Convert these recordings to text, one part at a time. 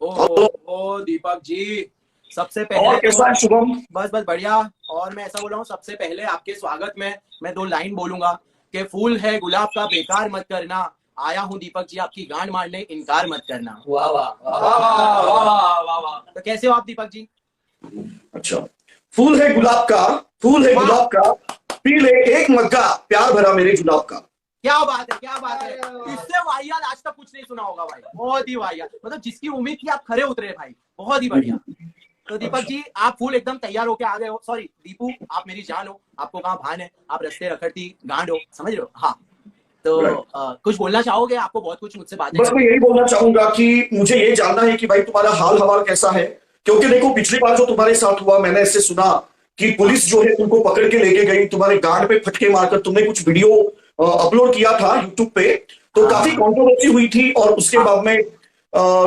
ओ दीपक जी, सबसे पहले और कैसा है शुभम? बस बस बढ़िया। और मैं ऐसा बोल रहा हूँ, सबसे पहले आपके स्वागत में मैं दो लाइन बोलूंगा कि फूल है गुलाब का बेकार मत करना, आया हूँ दीपक जी आपकी गांड मारने, इनकार मत करना। वाह वाह वाह वाह वाह वाह वाह। तो कैसे हो आप दीपक जी? अच्छा, फूल है गुलाब का, फूल है वाह, गुलाब का, पी ले एक मग्गा प्यार भरा मेरे जुलाब का। क्या बात है, क्या बात है। इससे वाहियात आज तक कुछ नहीं सुना होगा भाई, बहुत ही वाहियात। मतलब जिसकी उम्मीद थी आप खरे उतरे भाई, बहुत ही बढ़िया। तो दीपक अच्छा, जी आप फूल एकदम तैयार होके आ गए हो। सॉरी दीपू, आप मेरी जान हो, आपको कहाँ भान है, आप रस्ते रखड़ती गांड हो, समझ रहे हो? हाँ। तो राइट। कुछ बोलना चाहोगे? आपको बहुत कुछ मुझसे बातें बस मैं करनी यही बोलना चाहूंगा कि मुझे ये जानना है कि भाई तुम्हारा हाल हवाल कैसा है, क्योंकि देखो पिछली बार जो तुम्हारे साथ हुआ मैंने ऐसे सुना कि हाँ पुलिस जो है तुमको पकड़ के लेके गई, तुम्हारे गांड पे फटके मारकर तुमने कुछ वीडियो अपलोड किया था यूट्यूब पे, तो हाँ काफी हाँ कंट्रोवर्सी हुई थी और उसके हाँ बाद में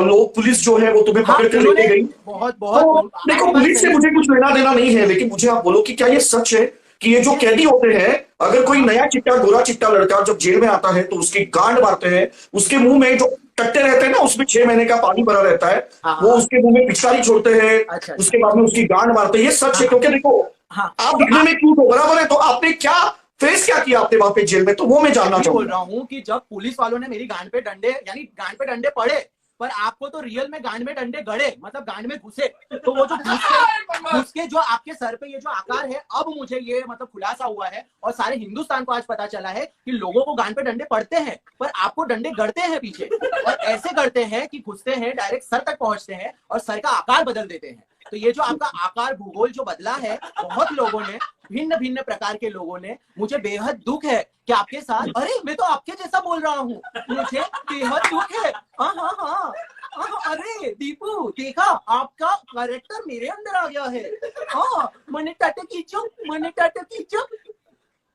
लोग पुलिस जो है वो तुम्हें हाँ, पकड़ कर लेके उन्होंने गई। बहुत बहुत तो देखो आपकी बात पुलिस से सही है। मुझे कुछ लेना देना नहीं है, लेकिन मुझे आप बोलो कि क्या ये सच है कि ये जो ये कैदी होते हैं, अगर कोई हाँ नया चिट्टा गोरा चिट्टा लड़का जब जेल में आता है तो उसकी गांड मारते हैं, उसके मुंह में जो टट्टे रहते हैं ना उसमें 6 महीने का पानी भरा रहता है, हाँ वो हाँ। उसके मुंह में पिचकारी छोड़ते हैं, अच्छा अच्छा। उसके बाद में उसकी गांड मारते हैं, ये सच हाँ है? हाँ क्योंकि देखो हाँ। आप तो दिखने आप, में क्यूट हो बराबर है, तो आपने क्या फेस क्या किया आपने वहां पे जेल में, तो वो मैं जानना वही बोल चाहूंगा। रहा हूँ कि जब पुलिस वालों ने मेरी गांड पे डंडे, यानी गांड पे डंडे पड़े, पर आपको तो रियल में गांड में डंडे गड़े, मतलब गांड में घुसे। तो वो जो घुस के जो आपके सर पे ये जो आकार है, अब मुझे ये मतलब खुलासा हुआ है और सारे हिंदुस्तान को आज पता चला है कि लोगों को गांड पे डंडे पड़ते हैं, पर आपको डंडे गड़ते हैं पीछे, और ऐसे गड़ते हैं कि घुसते हैं, डायरेक्ट सर तक पहुंचते हैं और सर का आकार बदल देते हैं। तो ये जो आपका आकार भूगोल जो बदला है, बहुत लोगों ने, भिन्न भिन्न प्रकार के लोगों ने, मुझे बेहद दुख है कि आपके साथ, अरे मैं तो आपके जैसा बोल रहा हूँ, मुझे बेहद दुख है। हाँ हाँ हाँ हाँ, अरे दीपू देखा, आपका कैरेक्टर मेरे अंदर आ गया है। हाँ, मैंने टाटा खींचो, मैंने टाटा खींचो।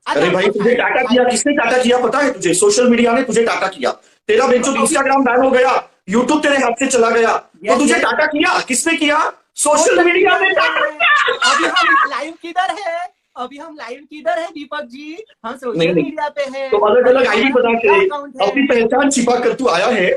आज अरे भाई आपका तुझे टाटा किया, किसने टाटा किया पता है तुझे? सोशल मीडिया ने तुझे टाटा किया। तेरा बेंचो अभी, इंस्टाग्राम बैन हो गया, यूट्यूब तेरे हाथ से चला गया, तो यस तुझे यस, टाटा किया किसने किया? सोशल सोशल मीडिया मीडिया ने टाटा ने। किया। अभी हम लाइव किधर है? अभी हम लाइव किधर है दीपक जी? हम नहीं सोशल नहीं, मीडिया पे है, तो अलग और अलग ये आईडी हमारा बना खुद के का अकाउंट है। अपनी पहचान छिपा कर तू आया है।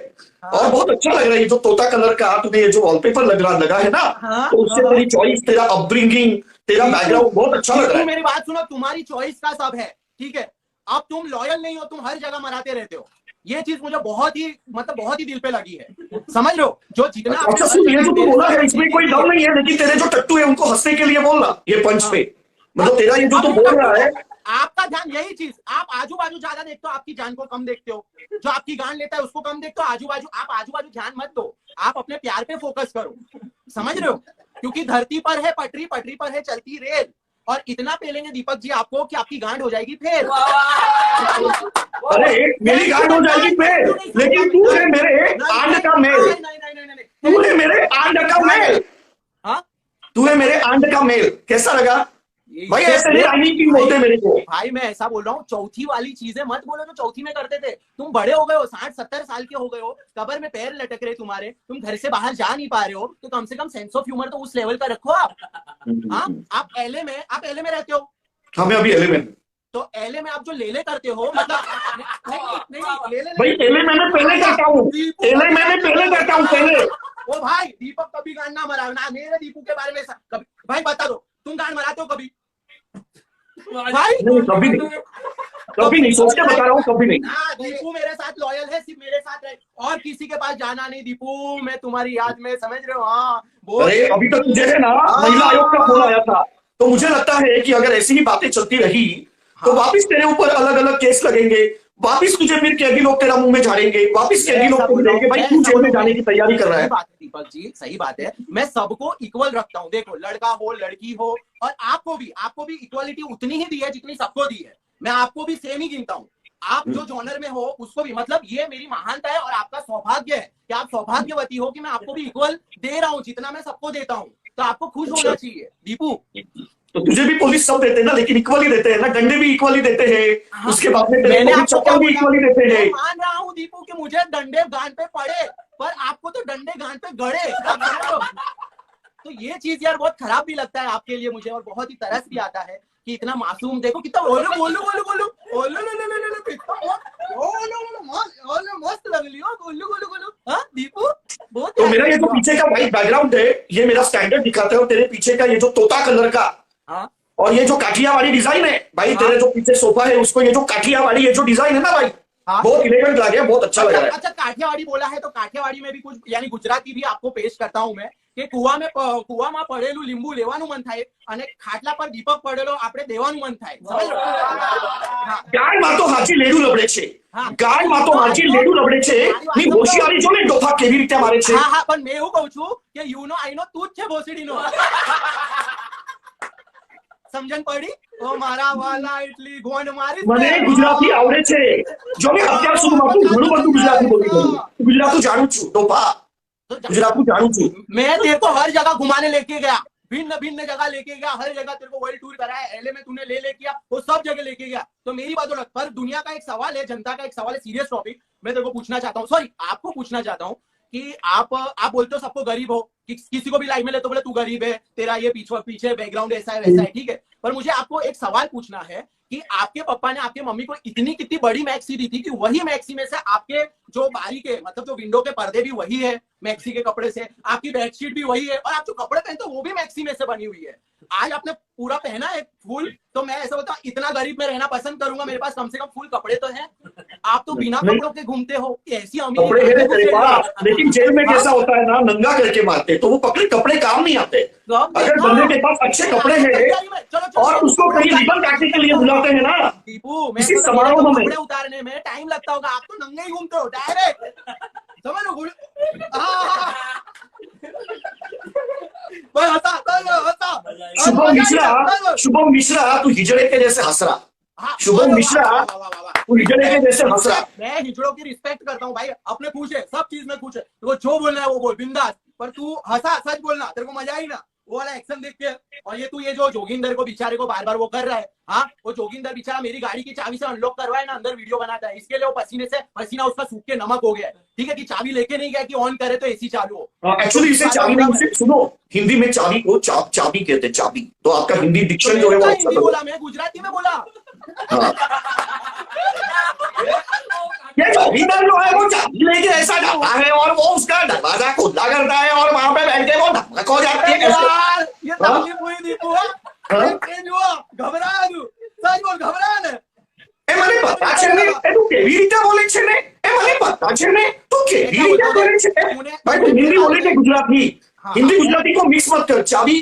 और हाँ बहुत अच्छा लग रहा है ये जो तोता कलर का तूने ये जो वॉलपेपर लगा है ना, हाँ तो उससे हाँ। तेरी चॉइस, तेरा अपब्रिंगिंग, तेरा दीपू, बैकग्राउंड बहुत अच्छा लग रहा दीपू है। मेरी बात सुनो, तुम्हारी चॉइस का सब है, ठीक है? अब तुम लॉयल नहीं हो, तुम हर जगह मराते रहते हो। ये चीज मुझे बहुत ही, मतलब बहुत ही दिल पे लगी है, समझ लो, जो जितना अच्छा आपने अच्छा, हर सुन, ये जगह जो तू मेरे बोला साथ है इसमें बदतमीजी कोई की दम है। नहीं है, लेकिन तेरे जो टट्टू है उनको हंसने के लिए बोलना ये पंच हाँ पे, हाँ। मतलब तेरा ये जो अब तू इन बोल टट्टू रहा को, है। आपका ध्यान यही चीज, आप आजू बाजू ज्यादा देखते हो, आपकी जान को कम देखते हो। जो आपकी गांड लेता है उसको कम देखते हो, आजू बाजू, आप आजू बाजू ध्यान मत दो, आप अपने प्यार पे फोकस करो, समझ रहे हो? क्योंकि धरती पर है पटरी, पटरी पर है चलती रेल, और इतना पेलेंगे दीपक जी आपको कि आपकी गांड हो जाएगी फेल। अरे मेरी थैंक यू गांड हो भाई, जाएगी नहीं पे, थैंक यू नहीं समझा लेकिन मैं, तू है नहीं मेरे नहीं आंड नहीं का मेल, नहीं नहीं नहीं नहीं नहीं, तू थैंक है यू। मेरे आंड का ध्यान है। मेल, हाँ, तू है मेरे आंड का मेल, कैसा लगा? भाई इससे ऐसे नहीं, देख राइमिंग किंग भाई, बोलते मेरे को। भाई मैं ऐसा बोल रहा हूँ, चौथी वाली चीजें मत बोलो जो चौथी में करते थे। तुम बड़े हो गए हो, 60-70 साल के हो गए हो, कबर में पैर लटक रहे तुम्हारे, तुम घर से बाहर जा नहीं पा रहे हो, तो कम से कम सेंस ऑफ ह्यूमर तो उस लेवल का रखो आप। हाँ, आप एलए में, आप एलए में रहते हो, हमें अभी एलिमेंट, तो एलए में आप जो लेले करते हो, मतलब नहीं नहीं नहीं, लेले भाई नहीं, एले मैंने पहले अच्छा, करता हूँ, दीपू एले कभी मैंने गाना पहले मराओ करता हूँ हाँ। पहले। ओ भाई दीपक कभी गान ना मराओ ना, मेरे दीपू के बारे में कभी, भाई बता दो, तुम गान मराते हो कभी? भाई नहीं कभी नहीं, कभी कभी नहीं, सोच के भाई, बता रहा हूँ, कभी नहीं। ना दीपू मेरे साथ लॉयल है, सिर्फ मेरे साथ रहे, और किसी के पास जाना नहीं दीपू, मैं तुम्हारी याद में, समझ रहे हो? हाँ बहुत अरे अभी तक तुझे है ना महिला आयोग का फोन हाँ आया था, तो मुझे हाँ लगता है कि अगर ऐसी ही बातें चलती रही तो हाँ। वापिस तेरे ऊपर अलग अलग केस लगेंगे, वापिस तुझे फिर कैदी लोग तेरा मुंह में झाड़ेंगे, वापिस मैं कैदी लोग ऐसा तुझे बोल रहा हूँ, देंगे भाई मैं तू ऐसा जेल बोल में रहा हूँ, जाने की तैयारी कर रहा सही है। बात है दीपक जी, सही बात है, मैं सबको इक्वल रखता हूँ, देखो लड़का हो लड़की हो, और आपको भी इक्वालिटी उतनी ही दी है जितनी सबको दी है, मैं आपको भी सेम ही गिनता हूँ। आप जो जॉनर में हो उसको भी, मतलब ये मेरी महानता है और आपका सौभाग्य है कि आप सौभाग्यवती हो कि मैं आपको भी इक्वल दे रहा हूँ जितना मैं सबको देता हूँ, तो आपको खुश अच्छा, होना चाहिए दीपू। तो तुझे भी पुलिस सब देते हैं ना, लेकिन इक्वली देते हैं ना, डंडे भी इक्वली देते हैं, हाँ, उसके बाद में तेरे मैंने को भी आपको क्या चप्पल भी बोला? इक्वली देते मैं हैं। मान रहा हूँ दीपू कि मुझे डंडे गांड पे पड़े, पर आपको तो डंडे गांड पे गड़े, आप समझ रहे हो? तो ये चीज यार बहुत खराब भी लगता है आपके लिए मुझे, और बहुत ही तरस भी आता है कि इतना मासूम, देखो कितना ओलो बोलो बोलो बोलो ओलो लो लो लो लो, कितना मस्त, ओलो ओलो मस्त, ओलो मस्त लग लियो, गोलू गोलू गोलू, हाँ दीपू। बहुत तो मेरा ये जो हुआ। पीछे का व्हाइट बैकग्राउंड है, ये मेरा स्टैंडर्ड दिखाता है, और तेरे पीछे का ये जो तोता कलर का हाँ और ये जो काठियावाड़ी डिजाइन है भाई, हाँ तेरे जो पीछे सोफा है उसको ये जो काठियावाड़ी ये जो डिजाइन है ना भाई, हाँ। बहुत इलेगेंट लगा है, बहुत अच्छा लग रहा है। अच्छा, काठियावाड़ी बोला है तो काठियावाड़ी में भी कुछ यानी गुजराती भी आपको पेश करता हूं मैं કે કુવામાં પડેલું લીંબુ લેવાનું મન થાય અને ખાટલા પર દીપક પડેલો આપણે દેવાનું મન થાય, સમજ લો? હા ગાય માં તો હાજી લેડું લબડે છે, હા ગાય માં તો હાજી લેડું લબડે છે, ની હોશિયારી જો ને ડોફા કેવી રીતે મારે છે। હા હા, પણ મેં એવું કહું છું કે યુ નો આઈ નો તું જ છે ભોસડીનો, સમજણ પડી? ઓ મારા વાલા એટલી ગોંડ મારી મને ગુજરાતી આવડે છે, જો મેં અત્યાર સુધીમાં તું ઘણું બધું ગુજરાતી બોલી ગયું, ગુજરાતી જાણું છું ડોફા, ગુજરાતી જાણું છું। मैं तेरे को हर जगह घुमाने लेके गया, भिन्न भिन्न जगह लेके गया, हर जगह तेरे को वर्ल्ड टूर कराया, एलए में तूने ले किया, वो सब जगह लेके गया। तो मेरी बात अलग, पर दुनिया का एक सवाल है, जनता का एक सवाल है, सीरियस टॉपिक मैं तेरे को पूछना चाहता हूँ, सॉरी आपको पूछना चाहता हूँ कि आप बोलते हो सबको गरीब हो, किसी को भी लाइव में ले तो बोले तू गरीब है, तेरा ये पीछे बैकग्राउंड ऐसा है वैसा है, ठीक है। पर मुझे आपको एक सवाल पूछना है कि आपके पापा ने आपके मम्मी को कितनी बड़ी मैक्सी दी थी कि वही मैक्सी में से आपके जो बारी के मतलब जो विंडो के पर्दे भी वही है मैक्सी के कपड़े से, आपकी बेडशीट भी वही है, और आप जो कपड़े पहनते हो वो भी मैक्सी में से बनी हुई है। आज आपने पूरा पहना है फुल, तो मैं ऐसा बोलता हूँ इतना गरीब में रहना पसंद करूंगा, मेरे पास कम से कम फुल कपड़े तो हैं। आप तो बिना कपड़ों के घूमते हो, ऐसी कपड़े अमीर है तेरे पास, लेकिन जेल में कैसा होता है ना, नंगा करके मारते, तो वो कपड़े काम नहीं आते। अगर बंदे के पास अच्छे कपड़े हैं और उसको कहीं रिबन काटने के लिए बुलाते हैं ना, दीपू, मैं किसी तो समारोह में कपड़े उतारने में टाइम लगता होगा, आप तो नंगे ही घूमते हो डायरेक्ट, समझ लो? शुभम मिश्रा तू हिजड़े के जैसे हंस रहा, शुभम मिश्रा तू हिजड़े के जैसे हंस रहा। मैं हिजड़ों की रिस्पेक्ट करता हूँ भाई, अपने खुश है, सब चीज में खुश है, तो जो बोलना है वो बोल बिंदास, पर तू हंसा, सच बोलना, तेरे को मजा आई ना वो वाला एक्शन देख के। और ये जो जोगिंदर को बेचारे को बार बार वो कर रहा है, हाँ वो जोगिंदर बेचारा मेरी गाड़ी की चाबी से अनलॉक करवाए ना, अंदर वीडियो बनाता है, इसके लिए वो पसीना उसका सूख के नमक हो गया है, ठीक है, कि चाबी लेके नहीं गया कि ऑन करे तो एसी चालू हो। एक्चुअली इसे चाबी नहीं, उसे सुनो, हिंदी में चाबी को चाबी कहते हैं, चाबी। तो आपका हिंदी डिक्शन जो है वो अच्छा बोला, मैं गुजराती में बोला। ये जोगिंदर जो है वो चाबी लेके ऐसा जाता है और वो उसका दरवाजा खुला करता है और वहां पे बैठ के वो धमक हो जाती है। ये तकलीफ हुई दीपू, घबरा तू, सच बोल, घबरा ने એ મને પતા છે ને એ તું કેવી રીતે બોલે છે ને એ મને પતા છે ને તું કેવી રીતે બોલે છે ભાઈ તું हिंदी बोले के गुजराती, हिंदी गुजराती को मिक्स मत कर, चाबी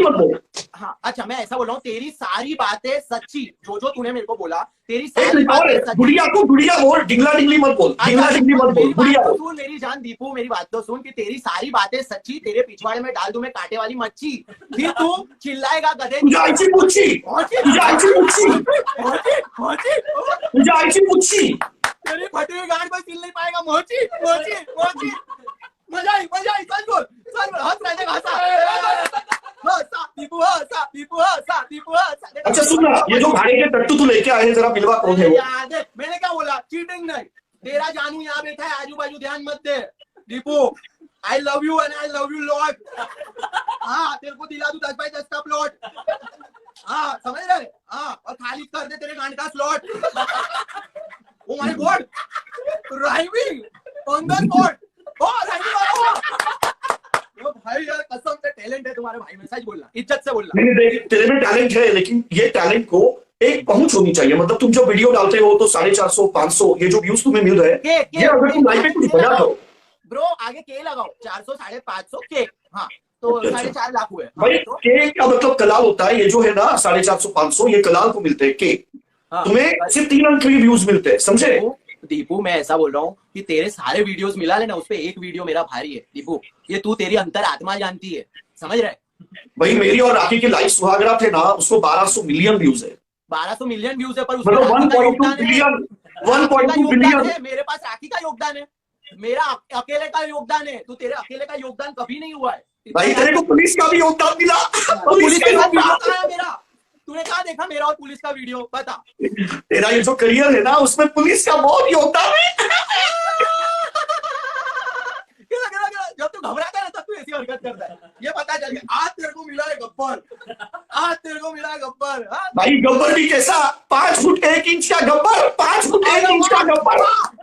मत बोल। हाँ अच्छा, मैं ऐसा बोल रहा हूँ, तेरी सारी बातें सच्ची, जो तूने मेरे को बोला, तेरी सारी बातें सच्ची। गुड़िया को गुड़िया बोल, डिंगला डिंगली मत बोल, डिंगला डिंगली मत बोल, गुड़िया बोल। सुन मेरी जान दीपू, मेरी बात तो सुन कि तेरी सारी बातें सच्ची, तेरे पिछवाड़े में डाल दूं मैं कांटे वाली मच्छी, फिर तू चिल्लाएगा गधे, तुझे आईची मुच्छी, तुझे आईची मुच्छी, तुझे आईची मुच्छी, तेरी फटी हुई गांड पर चिल नहीं पाएगा, मोची मोची मोची। मजा आई, सच बोल, हंस रहे थे, हंसा। अच्छा सुन ना, ये जो भाड़े के टट्टू तू लेके आए हैं जरा मिलवा कौन है वो? याद है मैंने क्या बोला, चीटिंग नहीं, तेरा जानू यहाँ बैठा है, आजू बाजू ध्यान मत दे Deepu, I love you and I love you lot. हाँ तेरे को दिला दूं 10x10 का प्लॉट, हाँ समझ रहे, हाँ और खाली कर दे तेरे गांड का slot. Oh my God, rhyming on the spot, oh rhyming, भाई यार कसम से टैलेंट है तुम्हारे भाई में, सच बोलना, इज्जत से बोलना। नहीं देख, तेरे में टैलेंट है, लेकिन ये टैलेंट को एक पहुंच होनी चाहिए, मतलब तुम जो वीडियो डालते हो तो 450 500 ये जो व्यूज तुम्हें मिल रहे हैं, ये अगर तुम लाइव पे कुछ बना दो ब्रो, आगे के लगाओ 400 550 के, हाँ तो 4.5 लाख हुए भाई। तो के का मतलब कलाल होता है, ये जो है ना 450 500 ये कलाल को मिलते हैं के, तुम्हें सिर्फ 3 अंक के व्यूज मिलते हैं, समझे? दीपू मैं ऐसा बोल रहा हूँ कि तेरे सारे वीडियोस मिला लेना, उस पे एक वीडियो मेरा भारी है दीपू, ये तू तेरी अंतर आत्मा जानती है, समझ रहे? भाई मेरी और राखी के लाइव सुहागरा थे ना, उसको 1200 मिलियन व्यूज है, 1200 मिलियन व्यूज है, पर मतलब 1.2 बिलियन, 1.2 बिलियन है। मेरे पास राखी का योगदान है, मेरा अकेले का योगदान है, तो तेरे अकेले का योगदान कभी नहीं हुआ है भाई। तेरे को पुलिस का भी योगदान मिला, पुलिस का योगदान है मेरा, तूने कहा देखा मेरा और पुलिस का वीडियो, बता। तेरा ये जो करियर है ना उसमें पुलिस का बहुत योगदान है। जब तू घबराता है ना तब तू ऐसी हरकत करता है, ये पता चल गया। आज तेरे को मिला है गब्बर, आज तेरे को मिला है गब्बर। भाई गब्बर भी कैसा, 5 फुट 1 इंच का गब्बर, 5 फुट 1 इंच का गब्बर।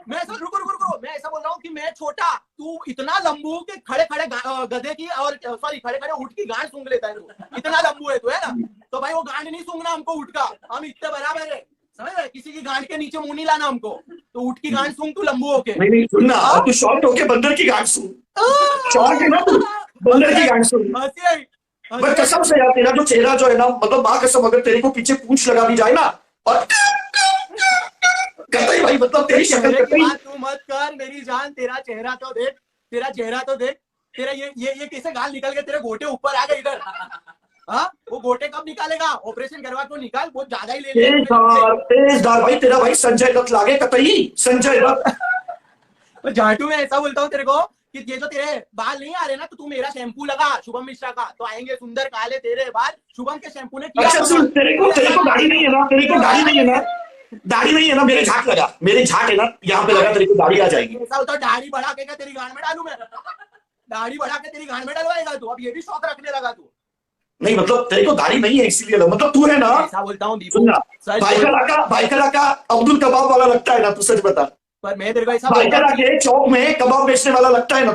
मैं ऐसा रुको, मैं ऐसा बोल रहा हूँ कि मैं छोटा, तू इतना लंबू कि खड़े खड़े गधे की और सॉरी खड़े खड़े ऊँट की गांड सूंघ लेता है तू, इतना लंबू है तू, है ना? तो भाई वो गांड नहीं सूंघना हमको ऊँट का, हम इतने बराबर है, समझ रहे? किसी की गांड के नीचे मुंह नहीं लाना हमको, तो ऊँट की गांड सूंघ तू लंबू होके। नहीं नहीं सुनना, तू शॉर्ट होके बंदर की गांड सूंघ, शॉर्ट है ना तू, बंदर की गांड सूंघ। हंसी आई, पर कसम से यार तेरा जो चेहरा जो है ना, मतलब माँ कसम, अगर तेरे को पीछे पूंछ लगा दी जाए ना और कतई भाई, मतलब तेरी शक्ल कतई। बात तू मत कर मेरी जान, तेरा चेहरा तो देख, तेरा चेहरा तो देख, तेरा ये कैसे गाल निकल गए, तेरे गोटे ऊपर आ गए इधर। हाँ, वो गोटे कब निकालेगा? ऑपरेशन करवा को निकाल, बहुत ज्यादा ही ले तेजदार भाई, तेरा भाई संजय दत्त लागे कतई, संजय दत्त। तो झाटू में ऐसा बोलता हूँ तेरे को कि ये जो तेरे बाल नहीं आ रहे ना, तो तू मेरा शैम्पू लगा शुभम मिश्रा का, तो आएंगे सुंदर काले तेरे बाल। शुभम के शैम्पू ने किया। अच्छा सुन, तेरे को दाढ़ी नहीं है ना, तेरे को दाढ़ी नहीं है ना, दाढ़ी नहीं है ना, मेरे झाट लगा, मेरे झाट है ना यहाँ पे लगा, तेरे को दाढ़ी आ जाएगी। ऐसा होता है, दाढ़ी बढ़ा के क्या तेरी गांड में डालू मैं? दाढ़ी बढ़ा के तेरी गांड में डलवाएगा तू? अब ये भी शौक रखने लगा तू? नहीं मतलब तेरे को दाढ़ी नहीं है इसीलिए, मतलब तू है ना, ऐसा बोलता हूँ दीपू, सुनना, भाईकला का अब्दुल कबाब वाला लगता है ना तू, सच बता। पर मैं तेरे को ऐसा भाईकला के चौक में कबाब बेचने वाला लगता है ना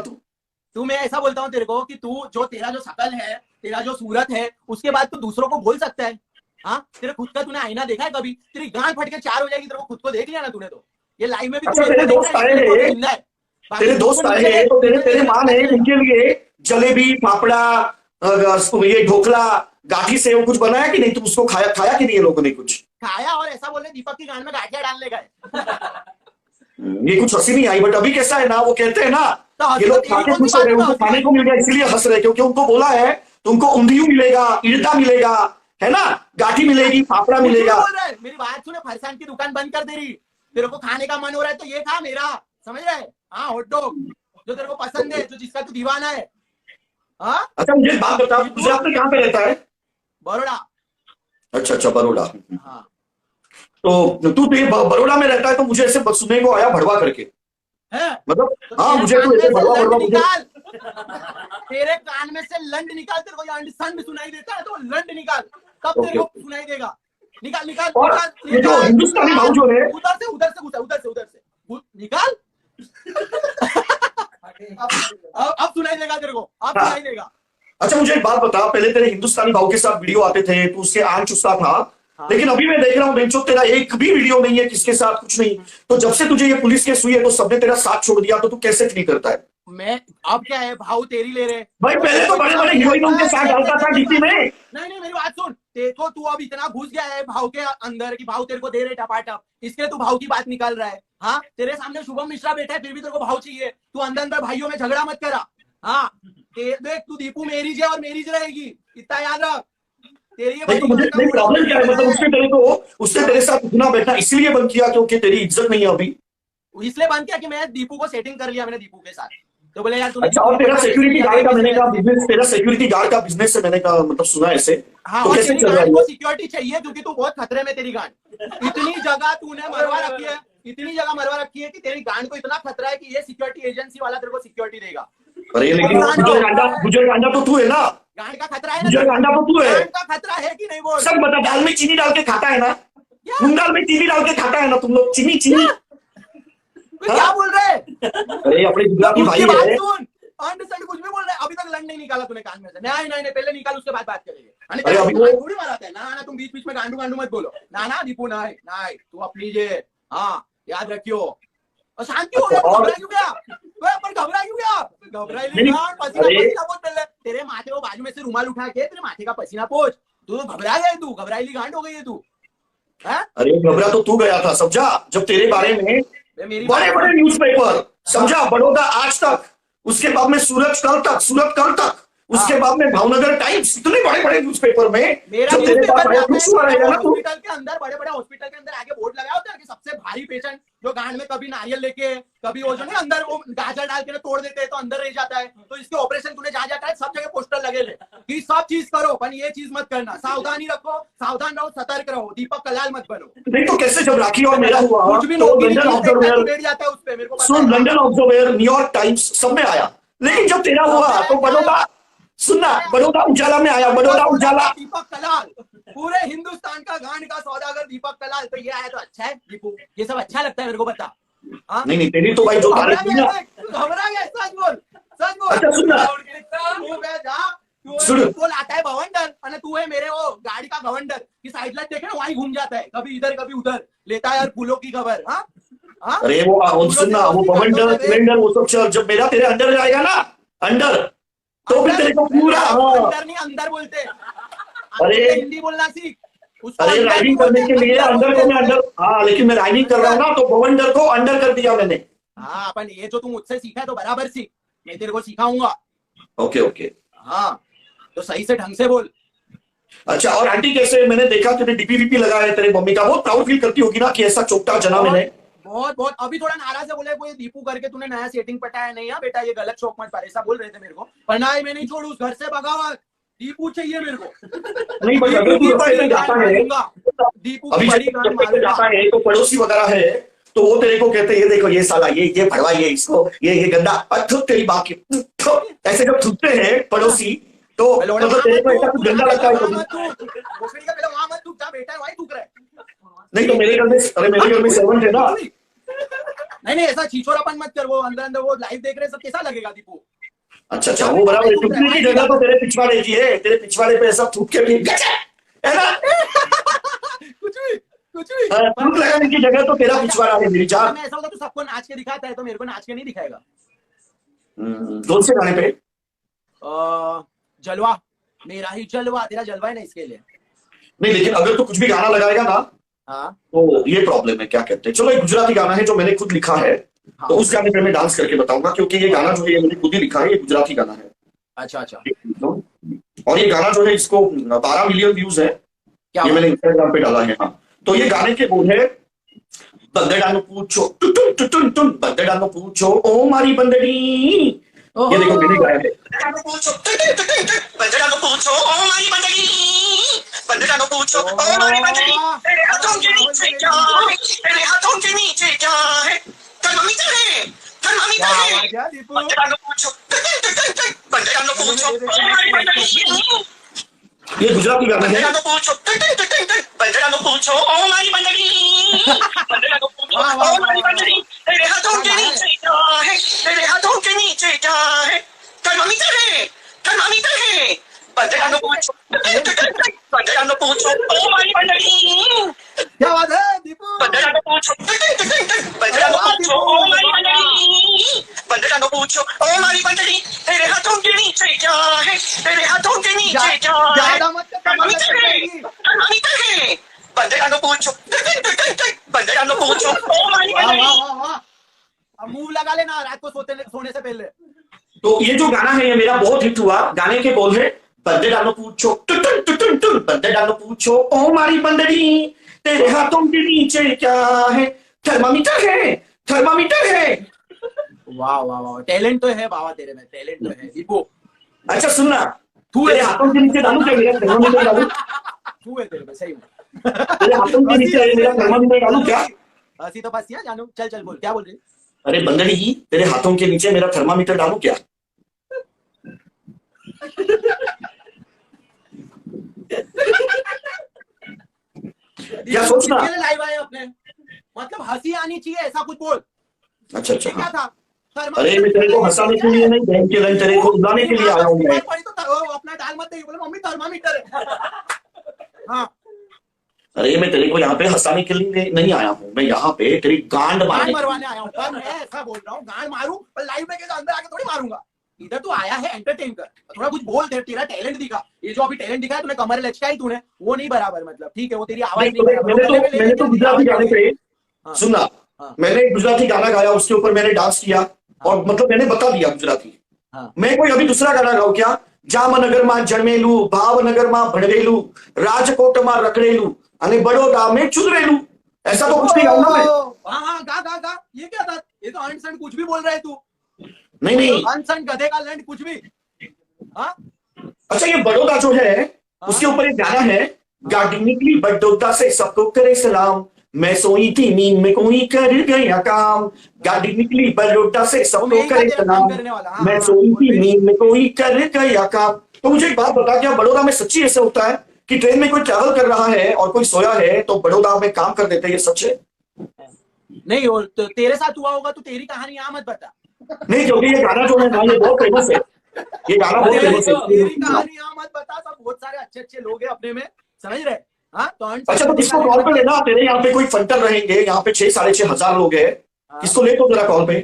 तू। मैं ऐसा बोलता हूँ तेरे को कि तू जो तेरा जो शकल है, तेरा जो सूरत है, उसके बाद तू दूसरों को बोल सकता है? हाँ, तेरे खुद का तूने आईना देखा है कभी? तेरी गांड फट के चार हो जाएगी, तेरे को खुद को देख लिया ना तूने? तो ये लाइव में भी अच्छा तेरे दोस्त आए हैं, तेरे दोस्त आए हैं तो तेरे मान है, उनके लिए जलेबी, फाफड़ा, ये ढोकला, गाठी से वो कुछ बनाया कि नहीं? तुम उसको खाया कि नहीं? ये लोगों ने कुछ खाया और ऐसा बोले दीपक की गांड में गाठियां डालने गए। ये कुछ हंसी नहीं आई, बट अभी कैसा है ना, वो कहते हैं ना ये लोग खाके खुश हो रहे, उनको खाने को मिल गया इसलिए हंस रहे, क्योंकि उनको बोला है तुमको ऊंधियू मिलेगा, इड़दा मिलेगा, है ना, गाठी मिलेगी, फाफड़ा मिलेगा। मेरी बात सुने, फरसान की दुकान बंद कर दे रही, तेरे को खाने का मन हो रहा है तो ये खा मेरा, समझ रहे? हाँ, हॉट डॉग जो तेरे को पसंद है, जो जिसका तू दीवाना है। हाँ, अच्छा मुझे बात बता, गुजरात में कहाँ पे रहता है? बड़ौदा। अच्छा बड़ौदा। हाँ, तो तू तो ये बड़ौदा में रहता है, तो मुझे ऐसे सुनने को आया भड़वा करके है मतलब, तो हाँ मुझे तो ऐसे भड़वा निकाल, तेरे कान में से लंड निकाल, तेरे को यहाँ संड सुनाई देता है तो लंड निकाल, कब तेरे को सुनाई देगा? निकाल निकाल ये जो हिंदुस्तानी भाव जो है, उधर से निकाल। अब सुनाई देगा तेरे को, अब सुनाई देगा। अच्छा मुझे एक बात बता, पहले तेरे हिंदुस्तानी भाव के साथ वीडियो आते थे, तू उसके आन चुसता था, लेकिन अभी मैं देख रहा हूँ बेंचो तेरा एक भी वीडियो नहीं है किसके साथ, कुछ नहीं। तो जब से तुझे ये पुलिस केस हुई है तो सबने तेरा साथ छोड़ दिया, तो तू कैसे नहीं करता है? मैं अब क्या है, भाव तेरी ले रहे भाई, पहले तो बड़े बड़े हीरोइनों के साथ डालता था डीपी में। नहीं मेरी बात सुन, देखो तू अब इतना घुस गया है भाव के अंदर कि भाव तेरे को दे रहे टपाटप, इसके तू भाव की बात निकाल रहा है। हाँ, तेरे सामने शुभम मिश्रा बैठा है फिर भी तेरे को भाव चाहिए, तू अंदर भाइयों में झगड़ा मत करा। हाँ, देख तू दीपू मेरी जे और मेरी रहेगी, इतना याद रख। तेरी ये प्रॉब्लम क्या है, मतलब उसने तेरे साथ उठना बैठना इसलिए बंद किया क्योंकि तेरी इज्जत नहीं है अभी? इसलिए बंद किया कि मैं दीपू को सेटिंग कर लिया मैंने दीपू के साथ, तो बोले यार तूने। अच्छा, और तेरा सिक्योरिटी गार्ड का मैंने कहा बिजनेस, तेरा सिक्योरिटी गार्ड का बिजनेस है मैंने कहा, मतलब सुना ऐसे। हाँ, तो कैसे चल रहा है? सिक्योरिटी चाहिए क्योंकि तू बहुत खतरे में, तेरी गांड इतनी जगह तूने मरवा रखी है, इतनी जगह मरवा रखी है कि तेरी गांड को इतना खतरा है कि ये सिक्योरिटी एजेंसी वाला तेरे को सिक्योरिटी देगा। अरे लेकिन गुजर गांडा तो तू है ना, गांड का खतरा है ना, गुजर गांडा तो तू है। गांड का खतरा है कि नहीं बोल? सब बता, दाल में चीनी डाल के खाता है ना, मूंग दाल में चीनी डाल के खाता है ना तुम लोग, चीनी क्या बोल रहे? अरे अपने गुजराती भाई है, कुछ भी बोल रहे, अभी तक लंड नहीं निकाला तूने कान में से। नहीं पहले निकाल, उसके बाद बात करेंगे। अरे अभी वो थोड़ी माराते हैं ना, तुम बीच में गांडू मत बोलो ना दीपू, नहीं तू अपनी जे, हाँ याद रखियो। और शांति हो गया, घबरा क्यों गया? तेरे माथे को बाजू में से रुमाल उठा के तेरे माथे का पसीना पोंछ, तू घबरा गया, तू घबराइली गांड हो गई है तू। अरे घबरा तो तू गया था, समझा, जब तेरे बारे में बड़े बड़े न्यूज़पेपर, समझा, बड़ौदा आज तक, उसके बाद में सूरत कल तक, उसके बाद में भावनगर टाइम्स, इतने बड़े बड़े न्यूज़पेपर में जब तेरे पास हॉस्पिटल के अंदर, बड़े बड़े हॉस्पिटल के अंदर आगे बोर्ड लगाया होता है कि सबसे भारी पेशेंट जो गांड में कभी नारियल लेके, कभी वो जो ना अंदर वो गाजर डाल के तोड़ देते हैं तो अंदर रह जाता है, तो इसके ऑपरेशन तूने जहाँ जाता है सब जगह पोस्टर लगे ले कि सब चीज करो, पर ये चीज मत करना, सावधानी रखो, सावधान रहो, सतर्क रहो, दीपक कलाल मत बनो। नहीं तो कैसे, जब राखी और मेरा हुआ कुछ भी लंदन ऑब्जर्वर बैठ जाता है उस पे, मेरे को सुन, लंदन ऑब्जर्वर, न्यूयॉर्क टाइम्स सब में आया, लेकिन जब तेरा हुआ तो बड़ौदा, सुनना, बड़ौदा उजाला में आया, बड़ौदा उजाला। दीपक कलाल, पूरे हिंदुस्तान का गांड का सौदागर दीपक कलाल, तो ये आया तो अच्छा है दीपू, ये सब अच्छा लगता है मेरे को, बता। नहीं तेरी तो भाई जो तारीफ घबरा गया, सच सुन ना, तू बे जा, तू सुन। बोल आता है भवंडर और तू है मेरे वो गाड़ी का गवंडर की साइड लाइट देखे ना वहीं घूम जाता है, कभी इधर कभी उधर, लेता है यार फूलों की खबर। हाँ हाँ अरे वो सुन ना, वो बवंडर सिलेंडर वो सब चल, जब मेरा तेरे अंडर जाएगा ना, अंडर, तो फिर तेरे को पूरा, हाँ। अंदर नहीं अंदर बोलते, अरे हिंदी बोलना सीख। उसको अरे अंदर नहीं राइडिंग करने बोलते, के लिए अंडर को मैं बोलते। अंडर, हाँ लेकिन मैं राइडिंग कर रहा हूँ ना, तो बवंडर को अंडर कर दिया मैंने। हाँ अपन ये जो तू मुझसे सीखा है तो बराबर सीख, मैं तेरे को सिखाऊंगा। Okay okay. हाँ तो सही से ढंग से बोल। अच्छा, और आंटी कैसे? मैंने देखा तेरे डीपी वीपी लगाया है तेरे मम्मी का, बहुत प्राउड फील करती होगी ना कि ऐसा चोपटा जना मैंने। बहुत बहुत अभी थोड़ा नाराज है, बोले वो दीपू करके तूने नया सेटिंग पटाया नहीं है बेटा, ये गलत शौक मत पर, ऐसा बोल रहे थे मेरे को, पर ना मैं नहीं छोड़ू, उस घर से बगावत, दीपू चाहिए मेरे को। नहीं बट अगर तू रस्ते पे जाता है, दीपू अभी की बड़ी जब गान रस्ते पे मारूंगा। जाता है तो पड़ोसी वगैरह है, तो वो तेरे को कहते हैं ये देखो ये साला, ये भड़वा, ये इसको, ये गंदा, अथु तेरी बात की, थु, ऐसे जब थूकते हैं पड़ोसी, तो मतलब तेरे को ऐसा कुछ गंदा लगता है कभी? नहीं तो मेरे घर में, अरे मेरे घर में सर्वेंट है ना। नहीं ऐसा छीछोरापन मत कर, वो अंदर अंदर वो लाइव देख रहे सब, कैसा लगेगा दीपू? अच्छा वो बराबर है, थूकने की जगह तो तेरे पिछवाड़े की है, तेरे पिछवाड़े पे ऐसा थूक के भी है ना, कुछ भी थूक लगाने की जगह तो तेरा पिछवाड़ा है मेरी जान। ऐसा होगा तो सबको नाच के दिखाता है, तो मेरे को नाच के नहीं दिखाएगा। कौन से गाने पे? जलवा, मेरा ही जलवा, तेरा जलवा है ना इसके लिए। नहीं लेकिन अगर तू कुछ भी गाना लगाएगा ना, हाँ तो ये प्रॉब्लम है, क्या कहते हैं, चलो एक गुजराती गाना है जो मैंने खुद लिखा है, हाँ। तो उस गाने पे मैं डांस करके बताऊंगा, क्योंकि ये गाना जो है मैंने खुद ही लिखा है, ये गुजराती गाना है। अच्छा अच्छा। और ये गाना जो है इसको 12 मिलियन व्यूज है, क्या ये मैंने इंस्टाग्राम पे डाला है। हाँ तो ये गाने के बोल है, बंदड़ानो पूछो टुटुन टुटुन टुन, बंदड़ानो पूछो ओ मारी बंदड़ी, ये देखो मैंने गाया है। बंदड़ानो पूछो ओ मारी बंदड़ी, बंदड़ानो पूछो ओ मारी बंदड़ी, तेरे हाथों के नीचे क्या है, तेरे हाथों के नीचे क्या है, थर्मामीटर है, थर्मामीटर है, बंदड़ानो पूछो, बंदड़ानो पूछो ओ मारी बंदड़ी। ये गुजराती गाना है। बंदड़ानो पूछो ओ मारी बंदड़ी, बंदड़ानो पूछो ओ मारी बंदड़ी, तेरे हाथों के नीचे क्या है, तेरे हाथों के नीचे क्या है, थर्मामीटर है, थर्मामीटर है, बंदड़ानो पूछो, बंदड़ानो पूछो ओ मारी बंदड़ी। क्या बात है दीपू? बंदड़ानो पूछो, बंदड़ानो पूछो ओ मारी बंदड़ी, बंदड़ानो पूछो ओ मारी बंदड़ी, तेरे हाथों के नीचे क्या है, तेरे हाथों के नीचे क्या है, ज्यादा मत कर, थर्मामीटर है, थर्मामीटर है, बंदड़ानो पूछो, बंदड़ानो पूछो ओ मारी वाह बंदड़ी। वाह वाह वाह। अब मुंह लगा लेना रात को सोने से पहले। तो ये जो गाना है ये मेरा बहुत हिट हुआ, गाने के बोल है, बंदे डालो पूछो टुटुन टुटुन टुन, बंदे डालो पूछो ओ मारी बंदड़ी, तेरे हाथों के नीचे क्या है, थर्मामीटर है, थर्मामीटर है। वाह वाह वाह, टैलेंट तो है बाबा तेरे में, टैलेंट तो है दीपू। अच्छा सुनना, तू तेरे हाथों के नीचे डालू क्या मेरा थर्मामीटर डालू? तू है तेरे में सही में। तेरे हाथों के नीचे मेरा थर्मामीटर डालू क्या? हंसी तो बस यार जानू, चल चल बोल, क्या बोल रही? अरे बंदड़ी, तेरे हाथों के नीचे मेरा थर्मामीटर डालू क्या? क्या सोचना? लाइव आए अपने, मतलब हंसी आनी चाहिए, ऐसा कुछ बोल। अच्छा अच्छा क्या था? अरे मैं तेरे को हंसाने के लिए नहीं, बहन के रंग तेरे को उड़ाने के लिए आया हूँ मैं। तो अपना डाल मत बोले मम्मी थर्मामीटर है। हाँ अरे मैं तेरे को यहाँ पे हंसाने के लिए नहीं आया हूँ, मैं यहाँ पे तेरी गांड मरवाने आया हूँ। मैं ऐसा बोल रहा हूँ, गांड मारूं पर लाइव में अंदर आके थोड़ी मारूंगा। इधर तो आया है एंटरटेन कर, थोड़ा कुछ बोल दे, तेरा टैलेंट दिखा। ये जो अभी टैलेंट दिखाया तूने, कमर लचकाई तूने, वो नहीं बराबर, मतलब ठीक है वो तेरी आवाज नहीं बराबर। मैंने तो गुजराती गाने पे सुनना, मैंने गुजराती गाना गाया, उसके ऊपर मैंने डांस किया, और मतलब मैंने बता दिया गुजराती। मैं कोई अभी दूसरा गाना गाऊं क्या? जामनगर में जन्मेलू, भावनगर में भणवेलू, राजकोट में रखड़ेलू, अने बड़ौदा में चुदरेलू, ऐसा तो कुछ नहीं गाऊंगा मैं। हाँ गा गा गा, ये क्या था? ये तो अनसन कुछ भी बोल रहा है तू। नहीं अनसन गधे का लैंड कुछ भी। हाँ अच्छा ये बड़ौदा जो है उसके ऊपर एक गाना है, गाड़ी निकली बड़ौदा से सबको करे सलाम, मैं सोई थी नींद में कोई कर गया काम, गाड़ी निकली बड़ौदा से सबको करे सलाम, मैं सोई थी नींद में कोई कर गया काम। तो मुझे एक बात बता, क्या बड़ौदा में सच्ची ऐसा होता है कि ट्रेन में कोई ट्रैवल कर रहा है और कोई सोया है तो बड़ौदा में काम कर देते हैं, ये सच है? नहीं, और तो तेरे साथ हुआ होगा तो तेरी कहानी यहाँ मत बता। नहीं क्योंकि ये गाना जो है ना ये बहुत फेमस है, ये गाना बहुत फेमस है। तेरी कहानी यहाँ मत बता, सब बहुत सारे अच्छे अच्छे लोग हैं अपने में, समझ रहे? हाँ अच्छा तो किसको कॉल पे लेना, तेरे यहाँ पे कोई फंटर रहेंगे, यहाँ पे 6-6,500 लोग हैं, किसको ले तो जरा कॉल पे।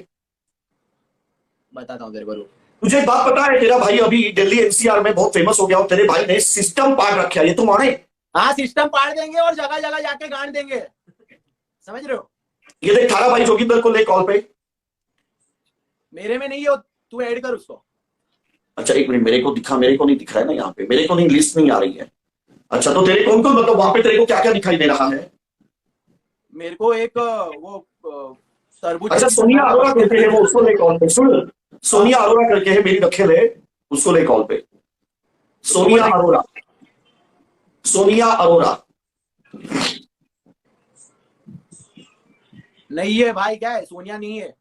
बताता हूँ तेरे को। तुझे एक बात पता है, तेरा भाई अभी दिल्ली एनसीआर में बहुत फेमस हो गया और तेरे भाई ने सिस्टम पार्ट रखा है, ये तुम माने? हाँ सिस्टम पाड़ देंगे और जगह जगह जाके गांड देंगे, समझ रहे हो? ये देख थारा भाई जोगिंदर को ले कॉल पे। मेरे में नहीं हो, तू ऐड कर उसको। अच्छा एक मिनट, मेरे को नहीं दिख रहा है ना यहाँ पे, मेरे को नहीं, लिस्ट नहीं आ रही है। अच्छा तो तेरे कौन कौन, मतलब वहां पे तेरे को क्या क्या दिखाई दे रहा है? मेरे को एक वो तरबूज। अच्छा सोनिया अरोरा करके है, वो उसको ले कॉल पे। सुन, सोनिया अरोरा करके है, मेरी रखेल है, उसको ले कॉल पे। सोनिया अरोरा, सोनिया अरोरा। नहीं है भाई, क्या है, सोनिया नहीं है।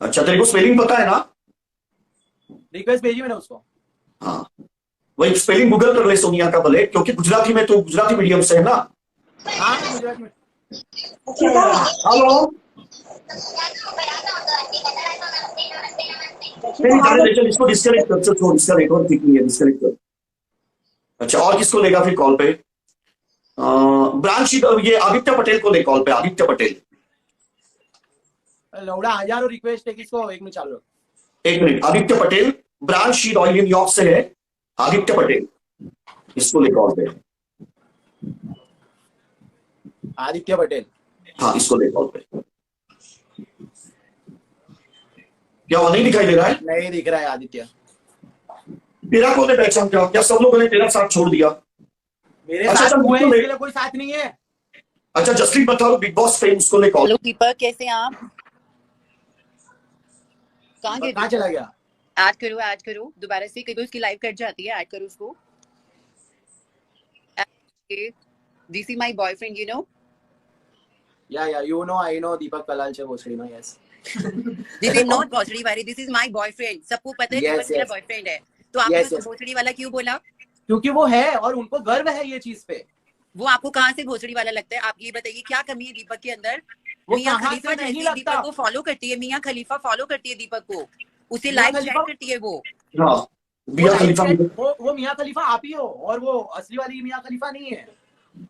अच्छा तेरे को स्पेलिंग पता है ना? रिक्वेस्ट भेजी मैंने उसको। हाँ वही स्पेलिंग गूगल कर ले सोनिया का भले, क्योंकि गुजराती में तो गुजराती मीडियम से है ना। हाँ गुजरात में। हेलो नहीं जाने दे, चल इसको डिस्कनेक्ट कर, छोड़ इसका नेटवर्क ठीक नहीं है, डिस्कनेक्ट कर। अच्छा और किसको लेगा फिर कॉल पे? ब्रांच ये आदित्य पटेल को ले कॉल पे, आदित्य पटेल। लौड़ा हजारों रिक्वेस्ट है, किसको? एक मिनट चालू रख। एक minute, Aditya Patel branch sheet oil New York से है, आदित्य पटेल, इसको ले कॉल पे। आदित्य पटेल, हाँ इसको ले कॉल पे। क्या वो नहीं दिखाई दे रहा है? नहीं दिख रहा है आदित्य। तेरा कौन है पहचान? क्या सब लोगों ने तेरा साथ छोड़ दिया? मेरे अच्छा, साथ अच्छा, हुए, बिल्कुल इसके लिए कोई साथ नहीं है। अच्छा जसलीन बता, बिग बॉस फेम, उसको ले कॉल। हेलो दीपक, कैसे हैं आप? कहाँ चला गया? ऐड करो दोबारा से, कभी उसकी लाइव कट जाती है, ऐड करो उसको। This is my boyfriend, you know. या यू नो, आई नो दीपक कलाल से भोसड़ी में, यस। दिस इज नॉट भोसड़ी वाली, दिस इज माय बॉयफ्रेंड। सबको पता है दीपक मेरा बॉयफ्रेंड है, तो आपने उसको भोसड़ी वाला क्यों बोला? क्योंकि वो है और उनको गर्व है ये चीज पे। वो आपको कहाँ से भोसड़ी वाला लगता है? आप ये बताइए, क्या कमी है दीपक के अंदर? मियां खलीफा जैसे दीपक को फॉलो करती है, मियां खलीफा फॉलो करती है दीपक को, उसे लाइव चैट करती है वो। वो मियां खलीफा आप ही हो, और वो असली वाली मियां खलीफा नहीं है,